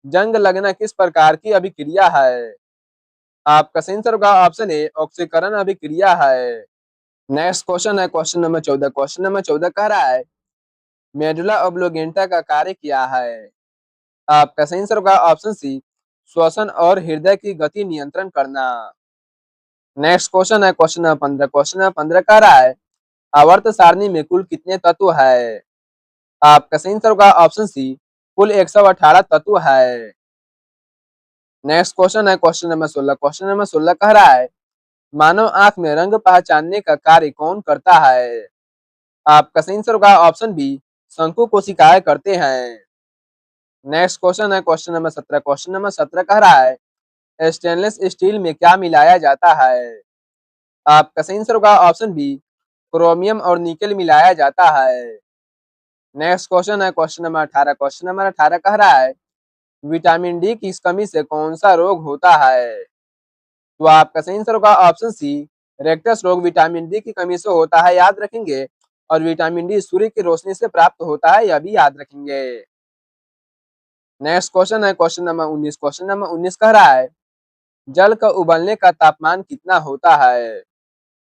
जंग लगना किस प्रकार की अभिक्रिया है? आपका सही आंसर होगा ऑप्शन ए, ऑक्सीकरण अभिक्रिया है। नेक्स्ट क्वेश्चन है क्वेश्चन नंबर 14। क्वेश्चन नंबर 14 कह रहा है मेडुला ऑब्लोंगेटा का कार्य क्या है? आपका सही आंसर होगा ऑप्शन सी, श्वसन और हृदय की गति नियंत्रण करना। नेक्स्ट क्वेश्चन है क्वेश्चन नंबर 15। क्वेश्चन नंबर 15 कह रहा है आवर्त सारणी में कुल कितने तत्व है? आपका सही आंसर होगा ऑप्शन सी, कुल 118 तत्व है। नेक्स्ट क्वेश्चन है क्वेश्चन नंबर 16। क्वेश्चन नंबर 16 कह रहा है मानव आंख में रंग पहचानने का कार्य कौन करता है? आपका सही आंसर होगा ऑप्शन बी, शंकु कोशिकाएं करते हैं। नेक्स्ट क्वेश्चन है क्वेश्चन नंबर 17। क्वेश्चन नंबर 17 कह रहा है स्टेनलेस स्टील में क्या मिलाया जाता है? आपका सही आंसर होगा ऑप्शन बी, क्रोमियम और निकेल मिलाया जाता है। नेक्स्ट क्वेश्चन है क्वेश्चन नंबर 18। क्वेश्चन नंबर 18 कह रहा है विटामिन डी की कमी से कौन सा रोग होता है? तो आपका सही आंसर होगा ऑप्शन सी, रेक्टस रोग विटामिन डी की कमी से होता है, याद रखेंगे। और विटामिन डी सूर्य की रोशनी से प्राप्त होता है, यह भी याद रखेंगे। नेक्स्ट क्वेश्चन है क्वेश्चन नंबर 19। क्वेश्चन नंबर 19 कह रहा है जल का उबलने का तापमान कितना होता है?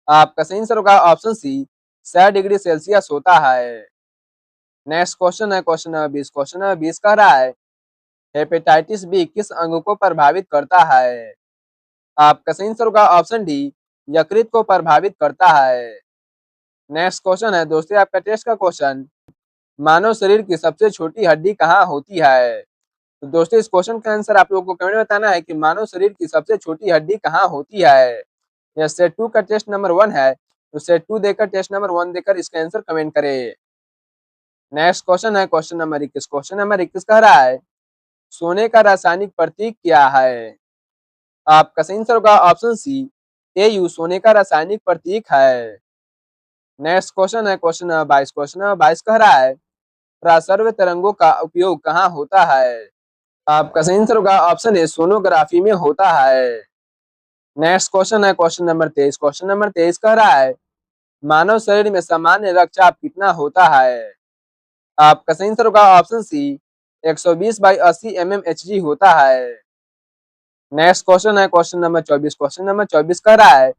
आपका सही आंसर होगा ऑप्शन सी, 100 डिग्री सेल्सियस होता है। नेक्स्ट क्वेश्चन है क्वेश्चन नंबर 20। क्वेश्चन नंबर 20 कह रहा है हेपेटाइटिस बी किस अंग को प्रभावित करता है? आपका सही आंसर होगा ऑप्शन डी, यकृत को प्रभावित करता है। नेक्स्ट क्वेश्चन है दोस्तों आपका टेस्ट का क्वेश्चन मानव शरीर की सबसे छोटी हड्डी कहाँ होती है? तो दोस्तों इस क्वेश्चन का आंसर आप लोगों को कमेंट में बताना है कि मानव शरीर की सबसे छोटी हड्डी कहाँ होती है। यह सेट 2 का टेस्ट नंबर 1 है, तो सेट 2 देकर टेस्ट नंबर 1 देकर इसका आंसर कमेंट करें। नेक्स्ट क्वेश्चन है क्वेश्चन नंबर 21। क्वेश्चन नंबर 21 कह रहा है सोने का रासायनिक प्रतीक क्या है? आपका सही आंसर होगा ऑप्शन सी, Au सोने का रासायनिक प्रतीक है। नेक्स्ट क्वेश्चन है क्वेश्चन नंबर 22। क्वेश्चन नंबर 22 कह रहा है प्रासर्व तरंगों का उपयोग कहाँ होता है? आपका सही आंसर होगा ऑप्शन ए, सोनोग्राफी में होता है। नेक्स्ट क्वेश्चन है क्वेश्चन नंबर 23। क्वेश्चन नंबर 23 कह रहा है मानव शरीर में सामान्य रक्तचाप कितना होता है? आपका सही आंसर होगा ऑप्शन सी, 120/80 mmHg होता है। नेक्स्ट क्वेश्चन है क्वेश्चन नंबर 24। क्वेश्चन नंबर 24 कह रहा है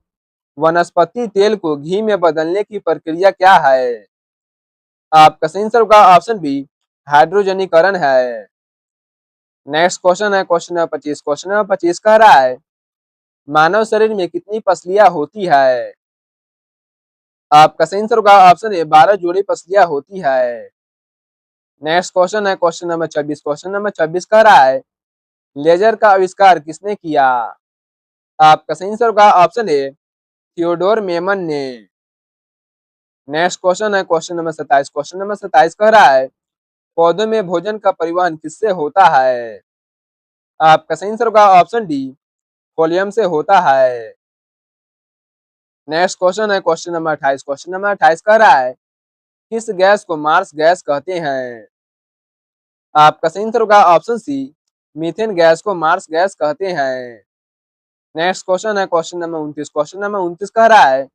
वनस्पति तेल को घी में बदलने की प्रक्रिया क्या है? आपका सही आंसर होगा ऑप्शन बी, हाइड्रोजनीकरण है। नेक्स्ट क्वेश्चन है क्वेश्चन नंबर 25। क्वेश्चन नंबर 25 कह रहा है मानव शरीर में कितनी पसलियां होती है? आपका सही आंसर होगा ऑप्शन ए, 12 जोड़ी पसलियां होती है। नेक्स्ट क्वेश्चन है क्वेश्चन नंबर 26। क्वेश्चन नंबर 26 कह रहा है लेजर का आविष्कार किसने किया? आपका सही आंसर होगा ऑप्शन ए, थियोडोर मेमन ने। नेक्स्ट क्वेश्चन है क्वेश्चन नंबर 27। क्वेश्चन नंबर 27 कह रहा है पौधों में भोजन का परिवहन किससे होता है? आपका सही आंसर होगा ऑप्शन डी, फोलियम से होता है। नेक्स्ट क्वेश्चन है क्वेश्चन नंबर 28। क्वेश्चन नंबर 28 कह रहा है किस गैस को मार्स गैस कहते हैं? आपका सही आंसर होगा ऑप्शन सी, मीथेन गैस को मार्स गैस कहते हैं। नेक्स्ट क्वेश्चन है क्वेश्चन नंबर 29। क्वेश्चन नंबर 29 कह रहा है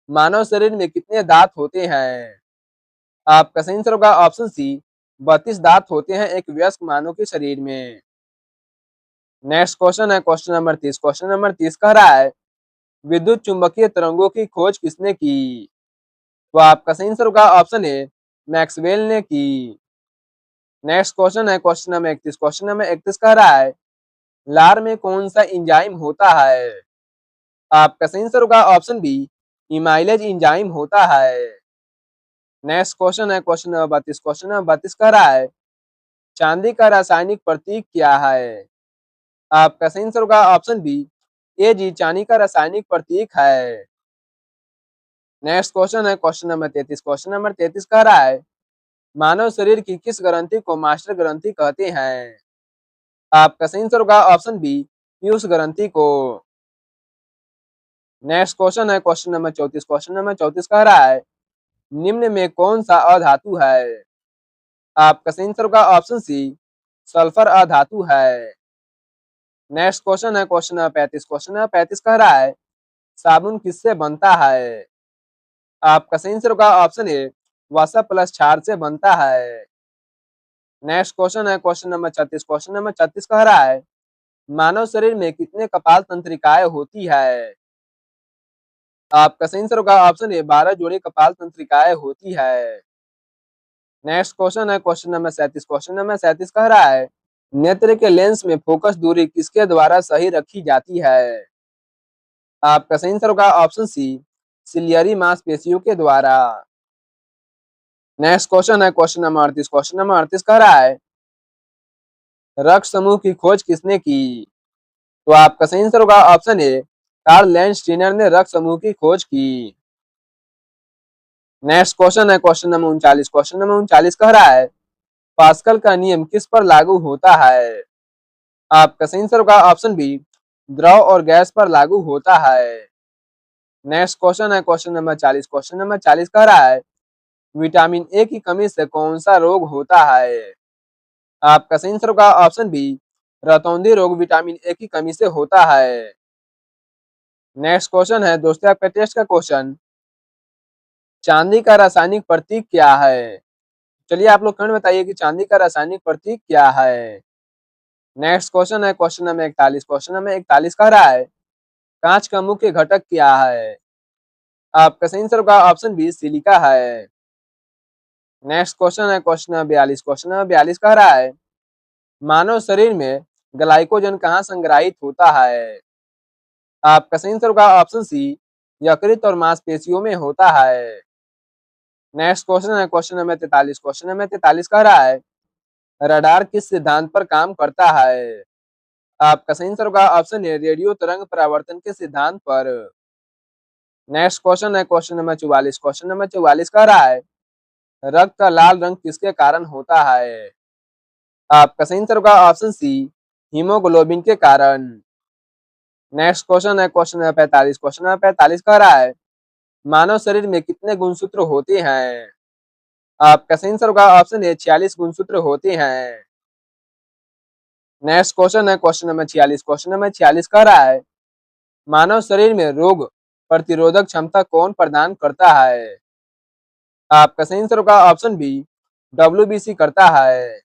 मानव शरीर में कितने दांत होते हैं? आपका सही आंसर होगा ऑप्शन सी, 32 दांत होते हैं एक वयस्क मानव के शरीर में। नेक्स्ट क्वेश्चन है क्वेश्चन नंबर 30। क्वेश्चन नंबर 30 कह रहा है विद्युत चुंबकीय तरंगों की खोज किसने की? तो आपका सही आंसर होगा ऑप्शन ए मैक्सवेल ने की। नेक्स्ट क्वेश्चन है क्वेश्चन नंबर 31। क्वेश्चन नंबर 31 कह रहा है लार में कौन सा एंजाइम होता है? आपका सही आंसर होगा ऑप्शन बी इमाइलेज एंजाइम होता है। नेक्स्ट क्वेश्चन है क्वेश्चन नंबर 32। क्वेश्चन नंबर 32 कह रहा है चांदी का रासायनिक प्रतीक क्या है? आपका सही आंसर होगा ऑप्शन बी ए जी चांदी का रासायनिक प्रतीक है। नेक्स्ट क्वेश्चन है क्वेश्चन नंबर 33। क्वेश्चन नंबर 33 कह रहा है मानव शरीर की किस ग्रंथि को मास्टर ग्रंथि कहते हैं? आपका सही आंसर होगा ऑप्शन बी पीयूष ग्रंथि को। नेक्स्ट क्वेश्चन है क्वेश्चन नंबर 34। क्वेश्चन नंबर 34 कह रहा है निम्न में कौन सा अधातु है? आपका सही आंसर होगा ऑप्शन सी सल्फर अधातु है। नेक्स्ट क्वेश्चन है क्वेश्चन नंबर 35। क्वेश्चन नंबर 35 कह रहा है साबुन किससे बनता है? आपका सही आंसर होगा ऑप्शन ए वसा प्लस क्षार से बनता है। नेक्स्ट क्वेश्चन है क्वेश्चन नंबर 36। क्वेश्चन नंबर 36 कह रहा है मानव शरीर में कितने कपाल तंत्रिकाएं होती है? आपका सही आंसर होगा ऑप्शन ए 12 जोड़ी कपाल तंत्रिकाएं होती है। नेक्स्ट क्वेश्चन है क्वेश्चन नंबर 37। क्वेश्चन नंबर 37 कह रहा है नेत्र के लेंस में फोकस दूरी किसके द्वारा सही रखी जाती है? आपका सही आंसर होगा ऑप्शन सी सिलियरी मांसपेशियों के द्वारा। नेक्स्ट क्वेश्चन है क्वेश्चन नंबर 38। क्वेश्चन नंबर 38 कह रहा है रक्त समूह की खोज किसने की? तो आपका सही आंसर होगा ऑप्शन ए कार्ल लैंडस्टीनर ने रक्त समूह की खोज की। नेक्स्ट क्वेश्चन है क्वेश्चन नंबर 39। क्वेश्चन नंबर 39 कह रहा है पास्कल का नियम किस पर लागू होता है? आपका सही आंसर होगा ऑप्शन बी द्रव और गैस पर लागू होता है। नेक्स्ट क्वेश्चन है क्वेश्चन नंबर 40। क्वेश्चन नंबर 40 कह रहा है विटामिन ए की कमी से कौन सा रोग होता है? आपका सही आंसर होगा ऑप्शन बी रतौंधी रोग विटामिन ए की कमी से होता है। नेक्स्ट क्वेश्चन है दोस्तों आपका टेस्ट का क्वेश्चन चांदी का रासायनिक प्रतीक क्या है? चलिए आप लोग कमेंट बताइए कि चांदी का रासायनिक प्रतीक क्या है। नेक्स्ट क्वेश्चन है क्वेश्चन नंबर 41। क्वेश्चन नंबर 41 कह रहा है कांच का मुख्य घटक क्या है? आपका सही आंसर होगा ऑप्शन बी सिलिका है। नेक्स्ट क्वेश्चन है क्वेश्चन नंबर 42। क्वेश्चन नंबर 42 कह रहा है मानव शरीर में ग्लाइकोजन कहाँ संग्रहित होता है? आपका सही आंसर होगा ऑप्शन सी यकृत और मांसपेशियों में होता है। नेक्स्ट क्वेश्चन है क्वेश्चन नंबर 43। क्वेश्चन नंबर 43 कह रहा है रडार किस सिद्धांत पर काम करता है? आपका सही आंसर होगा ऑप्शन ए रेडियो तरंग परावर्तन के सिद्धांत पर। नेक्स्ट क्वेश्चन है क्वेश्चन नंबर 44। क्वेश्चन नंबर 44 कह रहा है रक्त का लाल रंग किसके कारण होता है? आपका सही आंसर होगा ऑप्शन सी हीमोग्लोबिन के कारण। नेक्स्ट क्वेश्चन है क्वेश्चन नंबर 45। क्वेश्चन नंबर 45 कह रहा है मानव शरीर में कितने गुणसूत्र होते हैं? आपका सही आंसर होगा ऑप्शन ए 46 गुणसूत्र होते हैं। नेक्स्ट क्वेश्चन है क्वेश्चन नंबर 46। क्वेश्चन नंबर 46 कह रहा है मानव शरीर में रोग प्रतिरोधक क्षमता कौन प्रदान करता है? आपका सही आंसर होगा ऑप्शन बी डब्ल्यूबीसी करता है।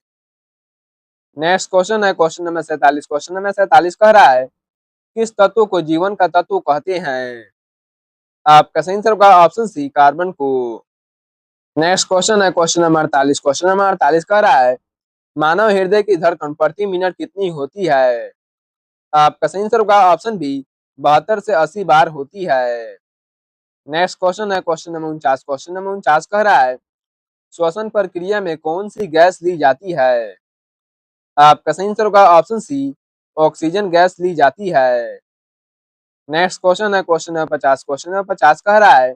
नेक्स्ट क्वेश्चन है क्वेश्चन नंबर 47। क्वेश्चन नंबर 47 कह रहा है किस तत्व को जीवन का तत्व कहते हैं? आपका सही आंसर होगा ऑप्शन सी कार्बन को। नेक्स्ट क्वेश्चन है क्वेश्चन नंबर 48। क्वेश्चन नंबर 48 कह रहा है मानव हृदय की धड़कन प्रति मिनट कितनी होती है? आपका सही आंसर होगा ऑप्शन बी 72 से 80 बार होती है। नेक्स्ट क्वेश्चन है क्वेश्चन नंबर 49। क्वेश्चन नंबर 49 कह रहा है श्वसन प्रक्रिया में कौन सी गैस ली जाती है? आपका सही आंसर होगा ऑप्शन सी ऑक्सीजन गैस ली जाती है। नेक्स्ट क्वेश्चन है क्वेश्चन नंबर 50। क्वेश्चन नंबर 50 कह रहा है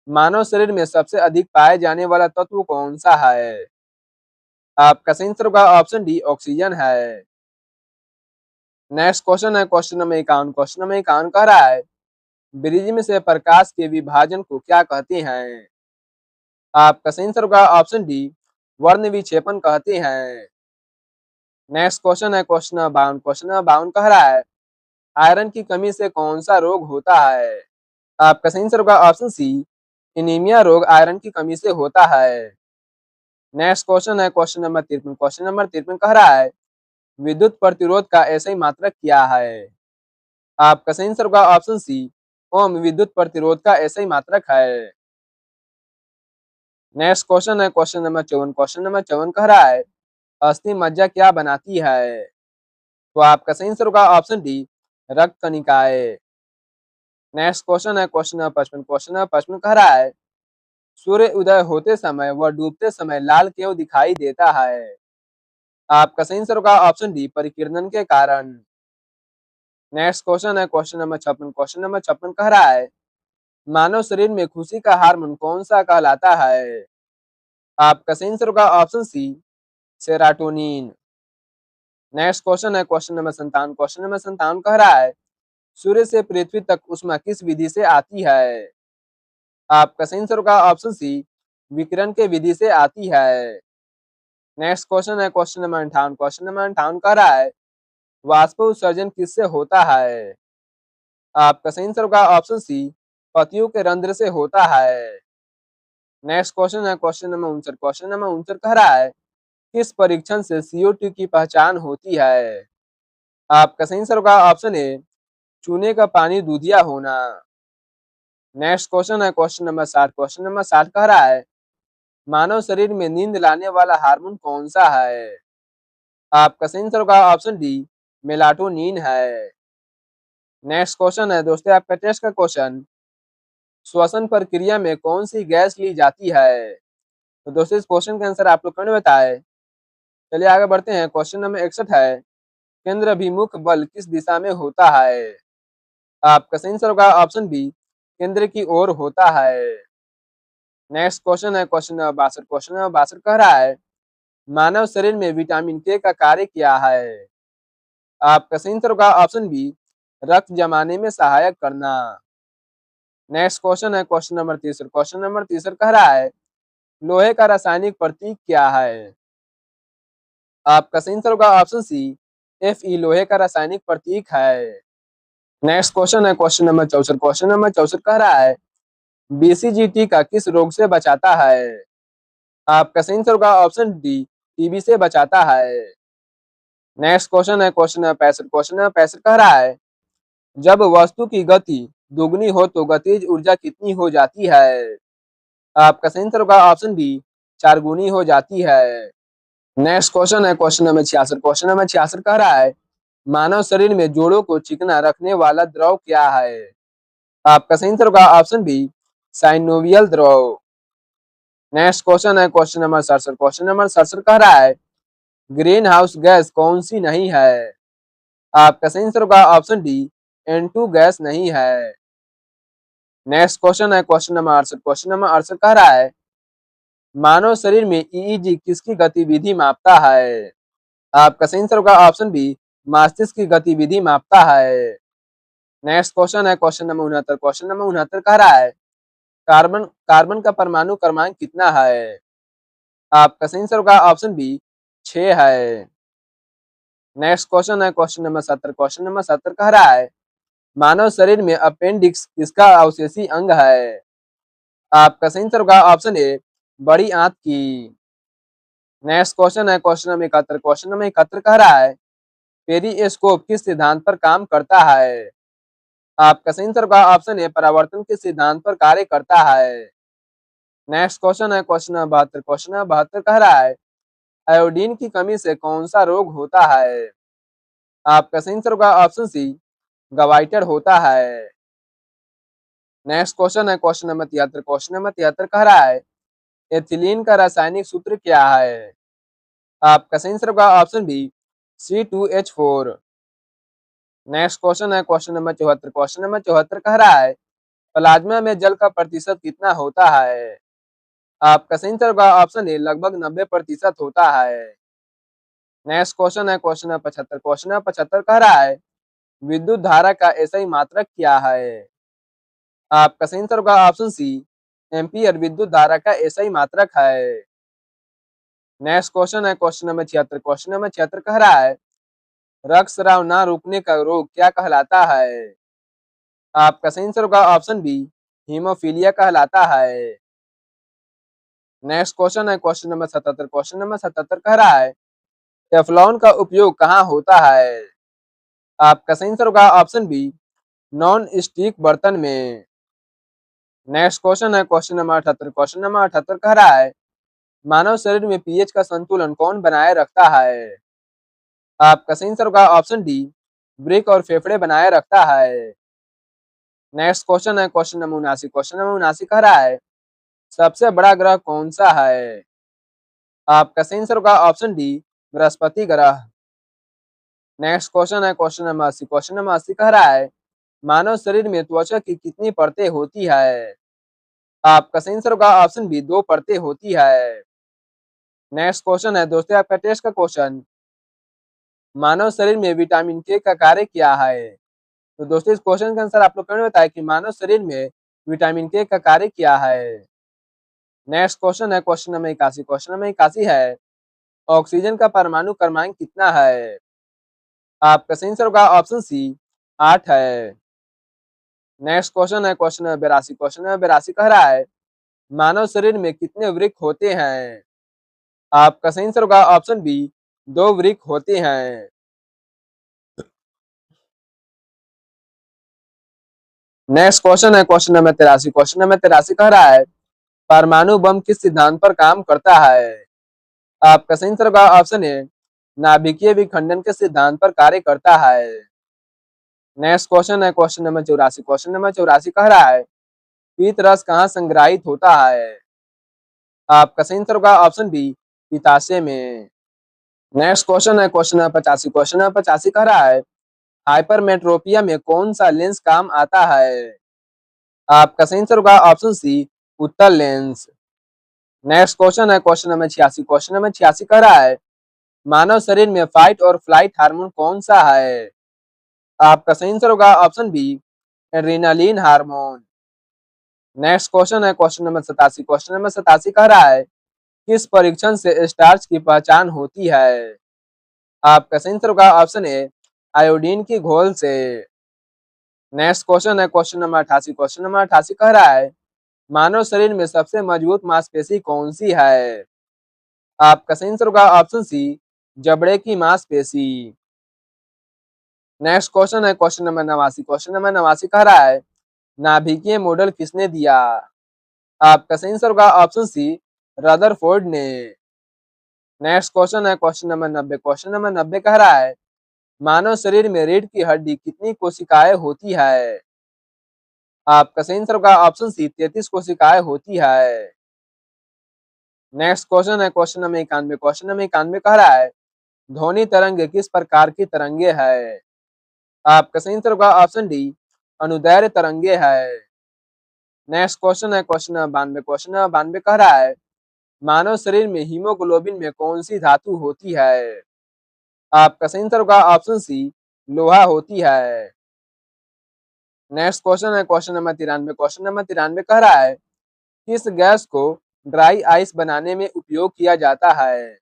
मानव शरीर में सबसे अधिक पाए जाने वाला तत्व कौन सा है? आपका सही आंसर होगा ऑप्शन डी ऑक्सीजन है। नेक्स्ट क्वेश्चन है क्वेश्चन नंबर 51। क्वेश्चन नंबर 51 कह रहा है प्रिज्म से प्रकाश के विभाजन को क्या कहते हैं? आपका सही आंसर होगा ऑप्शन डी वर्ण विक्षेपण कहते हैं। नेक्स्ट क्वेश्चन है क्वेश्चन नंबर 52। क्वेश्चन नंबर 52 कह रहा है आयरन की कमी से कौन सा रोग होता है? आपका सही आंसर होगा ऑप्शन सी एनीमिया रोग आयरन की कमी से होता है। नेक्स्ट क्वेश्चन है क्वेश्चन नंबर 53। क्वेश्चन नंबर 53 कह रहा है विद्युत प्रतिरोध का SI मात्रक क्या है? आपका सही आंसर होगा ऑप्शन सी, ओम विद्युत प्रतिरोध का SI मात्रक है। नेक्स्ट क्वेश्चन है क्वेश्चन नंबर 54। क्वेश्चन नंबर 54 कह रहा है अस्थि मज्जा क्या बनाती है? तो आपका सही आंसर होगा ऑप्शन डी, रक्त कणिकाएं। नेक्स्ट क्वेश्चन है क्वेश्चन नंबर 55। क्वेश्चन नंबर 55 कह रहा है सूर्य उदय होते समय व डूबते समय लाल क्यों दिखाई देता है? आपका सही आंसर होगा ऑप्शन डी, परिकिरणन के कारण। नेक्स्ट क्वेश्चन है क्वेश्चन नंबर 56। क्वेश्चन नंबर 56 कह रहा है मानव शरीर में खुशी का हार्मोन कौन सा कहलाता है? आपका सही आंसर होगा option C, serotonin. Next question है क्वेश्चन नंबर 57। क्वेश्चन नंबर 57 कह रहा है सूर्य से पृथ्वी तक ऊष्मा किस विधि से आती है? आपका सही आंसर होगा ऑप्शन सी, विकिरण के विधि से आती है। नेक्स्ट क्वेश्चन है क्वेश्चन नंबर 58। क्वेश्चन नंबर 58 कह रहा है वाष्प उत्सर्जन किससे होता है? आपका सही आंसर होगा ऑप्शन सी, पतियों के रंध्र से होता है। नेक्स्ट क्वेश्चन है क्वेश्चन नंबर 59। क्वेश्चन नंबर 59 कह रहा है किस परीक्षण से CO2 की पहचान होती है? आपका सही आंसर होगा ऑप्शन ए, चूने का पानी दूधिया होना। नेक्स्ट क्वेश्चन है क्वेश्चन नंबर 60। क्वेश्चन नंबर 60 कह रहा है मानव शरीर में नींद लाने वाला हार्मोन कौन सा है? आपका सही आंसर होगा ऑप्शन डी, मेलाटोनिन है। नेक्स्ट क्वेश्चन है दोस्तों आपका टेस्ट का क्वेश्चन, श्वसन प्रक्रिया में कौन सी गैस ली जाती है? तो दोस्तों इस क्वेश्चन का आंसर आप लोग कमेंट में बताएं। चलिए आगे बढ़ते हैं। क्वेश्चन नंबर 61 है केंद्र अभिमुख बल किस दिशा में होता है? आपका सही आंसर होगा ऑप्शन बी, केंद्र की ओर होता है। नेक्स्ट क्वेश्चन है क्वेश्चन नंबर 62। क्वेश्चन नंबर 62 कह रहा है मानव शरीर में विटामिन के का कार्य क्या है? आपका सही आंसर होगा ऑप्शन बी, रक्त जमाने में सहायक करना। नेक्स्ट क्वेश्चन है क्वेश्चन नंबर 30। क्वेश्चन नंबर 30 कह रहा है लोहे का रासायनिक प्रतीक क्या है? आपका सही आंसर होगा ऑप्शन सी, Fe लोहे का रासायनिक प्रतीक है। नेक्स्ट क्वेश्चन है क्वेश्चन नंबर 64। क्वेश्चन नंबर 64 कह रहा है BCG टीका किस रोग से बचाता है? आपका सही आंसर होगा ऑप्शन डी, टीबी से बचाता है। नेक्स्ट क्वेश्चन है क्वेश्चन नंबर 65। क्वेश्चन नंबर 65 कह रहा है जब वस्तु की गति दुगनी हो तो गतिज ऊर्जा कितनी हो जाती है? आपका सही आंसर होगा ऑप्शन बी, 4 गुनी हो जाती है। नेक्स्ट क्वेश्चन है क्वेश्चन नंबर 66। क्वेश्चन नंबर 66 कह रहा है मानव शरीर में जोड़ों को चिकना रखने वाला द्रव क्या है? आपका सही आंसर होगा ऑप्शन बी, साइनोवियल द्रव। नेक्स्ट क्वेश्चन है क्वेश्चन नंबर 67। क्वेश्चन नंबर 67 कह रहा है ग्रीन हाउस गैस कौन सी नहीं है? आपका सही आंसर होगा ऑप्शन डी, N2 गैस नहीं है। नेक्स्ट क्वेश्चन है क्वेश्चन नंबर 68। क्वेश्चन नंबर 68 कह रहा है मानव शरीर में EEG किसकी गतिविधि मापता है? आपका सही आंसर होगा ऑप्शन बी, मस्तिष्क की गतिविधि मापता है। नेक्स्ट क्वेश्चन है क्वेश्चन नंबर 69। क्वेश्चन नंबर 69 कह रहा है कार्बन कार्बन का परमाणु क्रमांक कितना है? आपका सही आंसर होगा ऑप्शन बी, 6 है। नेक्स्ट क्वेश्चन है क्वेश्चन नंबर 70। क्वेश्चन नंबर 70 कह रहा है मानव शरीर में अपेंडिक्स किसका अवशेषी अंग है? आपका सही आंसर होगा ऑप्शन ए, बड़ी आंत की। नेक्स्ट क्वेश्चन है क्वेश्चन नंबर 71। क्वेश्चन नंबर 71 कह रहा है पेरिस्कोप किस सिद्धांत पर काम करता है? आपका सही आंसर होगा ऑप्शन ए, परावर्तन के सिद्धांत पर कार्य करता है। नेक्स्ट क्वेश्चन है क्वेश्चन नंबर 72। क्वेश्चन नंबर 72 कह रहा है आयोडीन की कमी से कौन सा रोग होता है? आपका सही आंसर होगा ऑप्शन सी, गवाइटर होता है। नेक्स्ट क्वेश्चन है क्वेश्चन नंबर 73। क्वेश्चन नंबर 73 कह रहा है एथिलीन का रासायनिक सूत्र क्या है? आपका सही आंसर होगा option B, C2H4। Next question है क्वेश्चन नंबर 74। क्वेश्चन नंबर 74 कह रहा है प्लाज्मा में जल का प्रतिशत कितना होता है? आपका सही आंसर होगा ऑप्शन ए, लगभग 90% होता है। नेक्स्ट क्वेश्चन है क्वेश्चन नंबर 75। क्वेश्चन नंबर 75 कह रहा है विद्युत धारा का SI मात्रक क्या है? आपका सही आंसर होगा ऑप्शन सी, एम्पियर विद्युत धारा का SI मात्रक है। नेक्स्ट क्वेश्चन है क्वेश्चन नंबर 76। क्वेश्चन नंबर 76 कह रहा है रक्तस्राव ना रुकने का रोग क्या कहलाता है? आपका सही आंसर होगा ऑप्शन बी, हीमोफीलिया कहलाता है। नेक्स्ट क्वेश्चन है क्वेश्चन नंबर 77। क्वेश्चन नंबर 77 कह रहा है टेफ्लॉन का उपयोग कहाँ होता है? आपका सही आंसर होगा ऑप्शन बी, नॉन स्टिक बर्तन में। नेक्स्ट क्वेश्चन है क्वेश्चन नंबर 78। क्वेश्चन नंबर 78 कह रहा है मानव शरीर में पीएच का संतुलन कौन बनाए रखता है? आपका सही आंसर होगा ऑप्शन डी, ब्रेक और फेफड़े बनाए रखता है। नेक्स्ट क्वेश्चन है क्वेश्चन नंबर 79। क्वेश्चन नंबर 79 कह रहा है सबसे बड़ा ग्रह कौन सा है? आपका सही आंसर होगा ऑप्शन डी, बृहस्पति ग्रह। नेक्स्ट क्वेश्चन है क्वेश्चन नंबर 80। क्वेश्चन नंबर 80 कह रहा है मानव शरीर में त्वचा की कितनी परतें होती है? आपका सही आंसर होगा ऑप्शन बी, दो परतें होती है। नेक्स्ट क्वेश्चन है दोस्तों आपका टेस्ट का क्वेश्चन, मानव शरीर में विटामिन के का कार्य क्या है? तो दोस्तों इस क्वेश्चन का आंसर आप लोग क्यों बताए कि मानव शरीर में विटामिन के का कार्य क्या है? नेक्स्ट क्वेश्चन है क्वेश्चन नंबर 81। क्वेश्चन नंबर 81 है ऑक्सीजन का परमाणु क्रमांक कितना है? आपका सही आंसर होगा ऑप्शन सी, 8 है। नेक्स्ट क्वेश्चन है क्वेश्चन नंबर 82। क्वेश्चन नंबर 82 कह रहा है मानव शरीर में कितने वृक्क होते हैं? आपका सही आंसर होगा ऑप्शन बी, दो वृक्क होते हैं। नेक्स्ट क्वेश्चन है क्वेश्चन नंबर 83। क्वेश्चन नंबर 83 कह रहा है परमाणु बम किस सिद्धांत पर काम करता है? आपका सही आंसर होगा ऑप्शन ए, नाभिकीय विखंडन के सिद्धांत पर कार्य करता है। नेक्स्ट क्वेश्चन है क्वेश्चन नंबर 84। क्वेश्चन नंबर 84 कह रहा है पीत रस कहाँ संग्रहित होता है? आपका सही आंसर होगा ऑप्शन बी, पिताशय में। नेक्स्ट क्वेश्चन है क्वेश्चन नंबर 85। क्वेश्चन नंबर 85 कह रहा है हाइपरमेट्रोपिया में कौन सा लेंस काम आता है? आपका सही आंसर होगा ऑप्शन सी, उत्तल लेंस। नेक्स्ट क्वेश्चन है क्वेश्चन नंबर 86। क्वेश्चन नंबर 86 कह रहा है मानव शरीर में फाइट और फ्लाइट हार्मोन कौन सा है? आपका सही आंसर होगा option B, adrenaline hormone. Next question है क्वेश्चन नंबर 87। क्वेश्चन नंबर 87 कह रहा है किस परीक्षण से स्टार्च की पहचान होती है? आपका सही आंसर होगा ऑप्शन ए, आयोडीन की घोल से। नेक्स्ट क्वेश्चन है क्वेश्चन नंबर 88। क्वेश्चन नंबर 88 कह रहा है मानव शरीर में सबसे मजबूत मांसपेशी कौन सी है? आपका सही आंसर होगा ऑप्शन सी, जबड़े की मांसपेशी। नेक्स्ट क्वेश्चन है क्वेश्चन नंबर 89। क्वेश्चन नंबर 89 कह रहा है नाभिकीय मॉडल किसने दिया? आपका सही आंसर होगा ऑप्शन सी, रदरफोर्ड ने। नेक्स्ट क्वेश्चन है क्वेश्चन नंबर 90। क्वेश्चन नंबर 90 कह रहा है मानव शरीर में रीढ़ की हड्डी कितनी कोशिकाएं होती है? आपका सही आंसर होगा ऑप्शन सी, 33 कोशिकाएं होती है। नेक्स्ट क्वेश्चन है क्वेश्चन नंबर 91। क्वेश्चन नंबर 91 कह रहा है ध्वनि तरंग किस प्रकार की तरंगे है? आपका सही आंसर होगा ऑप्शन डी, अनुदैर्ध्य तरंगे है। नेक्स्ट क्वेश्चन है क्वेश्चन नंबर 92। क्वेश्चन नंबर 92 कह रहा है मानव शरीर में हीमोग्लोबिन में कौन सी धातु होती है? आपका सही आंसर होगा ऑप्शन सी, लोहा होती है। नेक्स्ट क्वेश्चन है क्वेश्चन नंबर 93। क्वेश्चन नंबर 93 कह रहा है किस गैस को ड्राई आइस बनाने में उपयोग किया जाता है?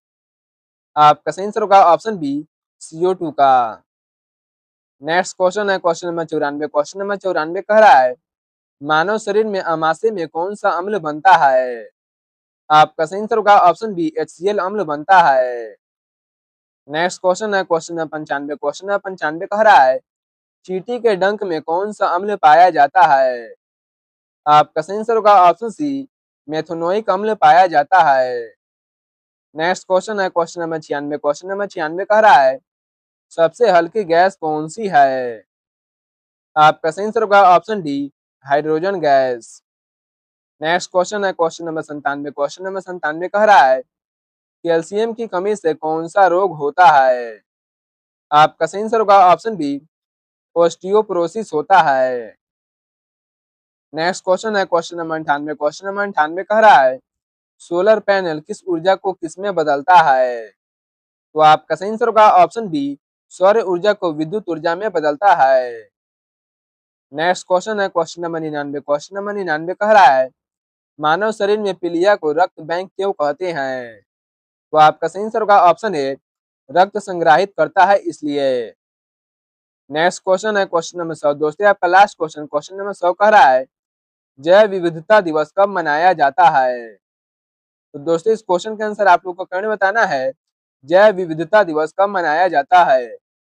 आपका सही आंसर होगा ऑप्शन बी, CO2 का। नेक्स्ट क्वेश्चन है क्वेश्चन नंबर 94। क्वेश्चन नंबर 94 कह रहा है मानव शरीर में अमाशय में कौन सा अम्ल बनता है? आपका सही आंसर होगा ऑप्शन बी, HCl अम्ल बनता है। नेक्स्ट क्वेश्चन है क्वेश्चन नंबर 95। क्वेश्चन नंबर 95 कह रहा है चींटी के डंक में कौन सा अम्ल पाया जाता है? आपका सही आंसर होगा ऑप्शन सी, मेथनोइक अम्ल पाया जाता है। नेक्स्ट क्वेश्चन है क्वेश्चन नंबर 96। क्वेश्चन नंबर 96 कह रहा है सबसे हल्की गैस कौन सी है? आपका सही आंसर होगा option D, hydrogen gas. Next question है क्वेश्चन नंबर 97। क्वेश्चन नंबर 97 कह रहा है कैल्शियम की कमी से कौन सा रोग होता है? आपका सही आंसर होगा ऑप्शन बी, ओस्टियोपोरोसिस होता है। नेक्स्ट क्वेश्चन है क्वेश्चन नंबर 98। क्वेश्चन नंबर 98 कह रहा है सोलर पैनल किस ऊर्जा को किसमें बदलता है? तो आपका सही आंसर होगा ऑप्शन बी, सौर ऊर्जा को विद्युत ऊर्जा में बदलता है। नेक्स्ट क्वेश्चन है क्वेश्चन नंबर 99। क्वेश्चन नंबर 99 कह रहा है मानव शरीर में पीलिया को रक्त बैंक क्यों कहते हैं? तो आपका सही आंसर होगा ऑप्शन ए, रक्त संग्रहित करता है इसलिए। नेक्स्ट क्वेश्चन है क्वेश्चन नंबर 100। दोस्तों आपका लास्ट क्वेश्चन क्वेश्चन नंबर 100 कह रहा है जैव विविधता दिवस कब मनाया जाता है? तो दोस्तों इस क्वेश्चन के आंसर आप लोग को करने बताना है जैव विविधता दिवस कब मनाया जाता है?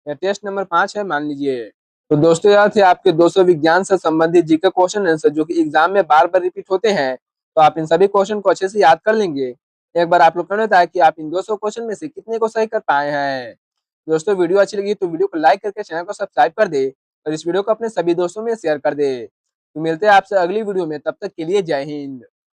यह टेस्ट नंबर 5 है, मान लीजिए। तो दोस्तों यार थे आपके 200 विज्ञान से संबंधित जीके क्वेश्चन आंसर जो कि एग्जाम में बार बार रिपीट होते हैं। तो आप इन सभी क्वेश्चन को अच्छे से याद कर लेंगे। एक बार आप लोग करना था कि आप इन 200 क्वेश्चन में से कितने को सही कर पाए हैं। दोस्तों वीडियो अच्छी लगी तो वीडियो को लाइक करके चैनल को सब्सक्राइब कर दे और इस वीडियो को अपने सभी दोस्तों में शेयर कर दे। तो मिलते हैं आपसे अगली वीडियो में, तब तक के लिए जय हिंद।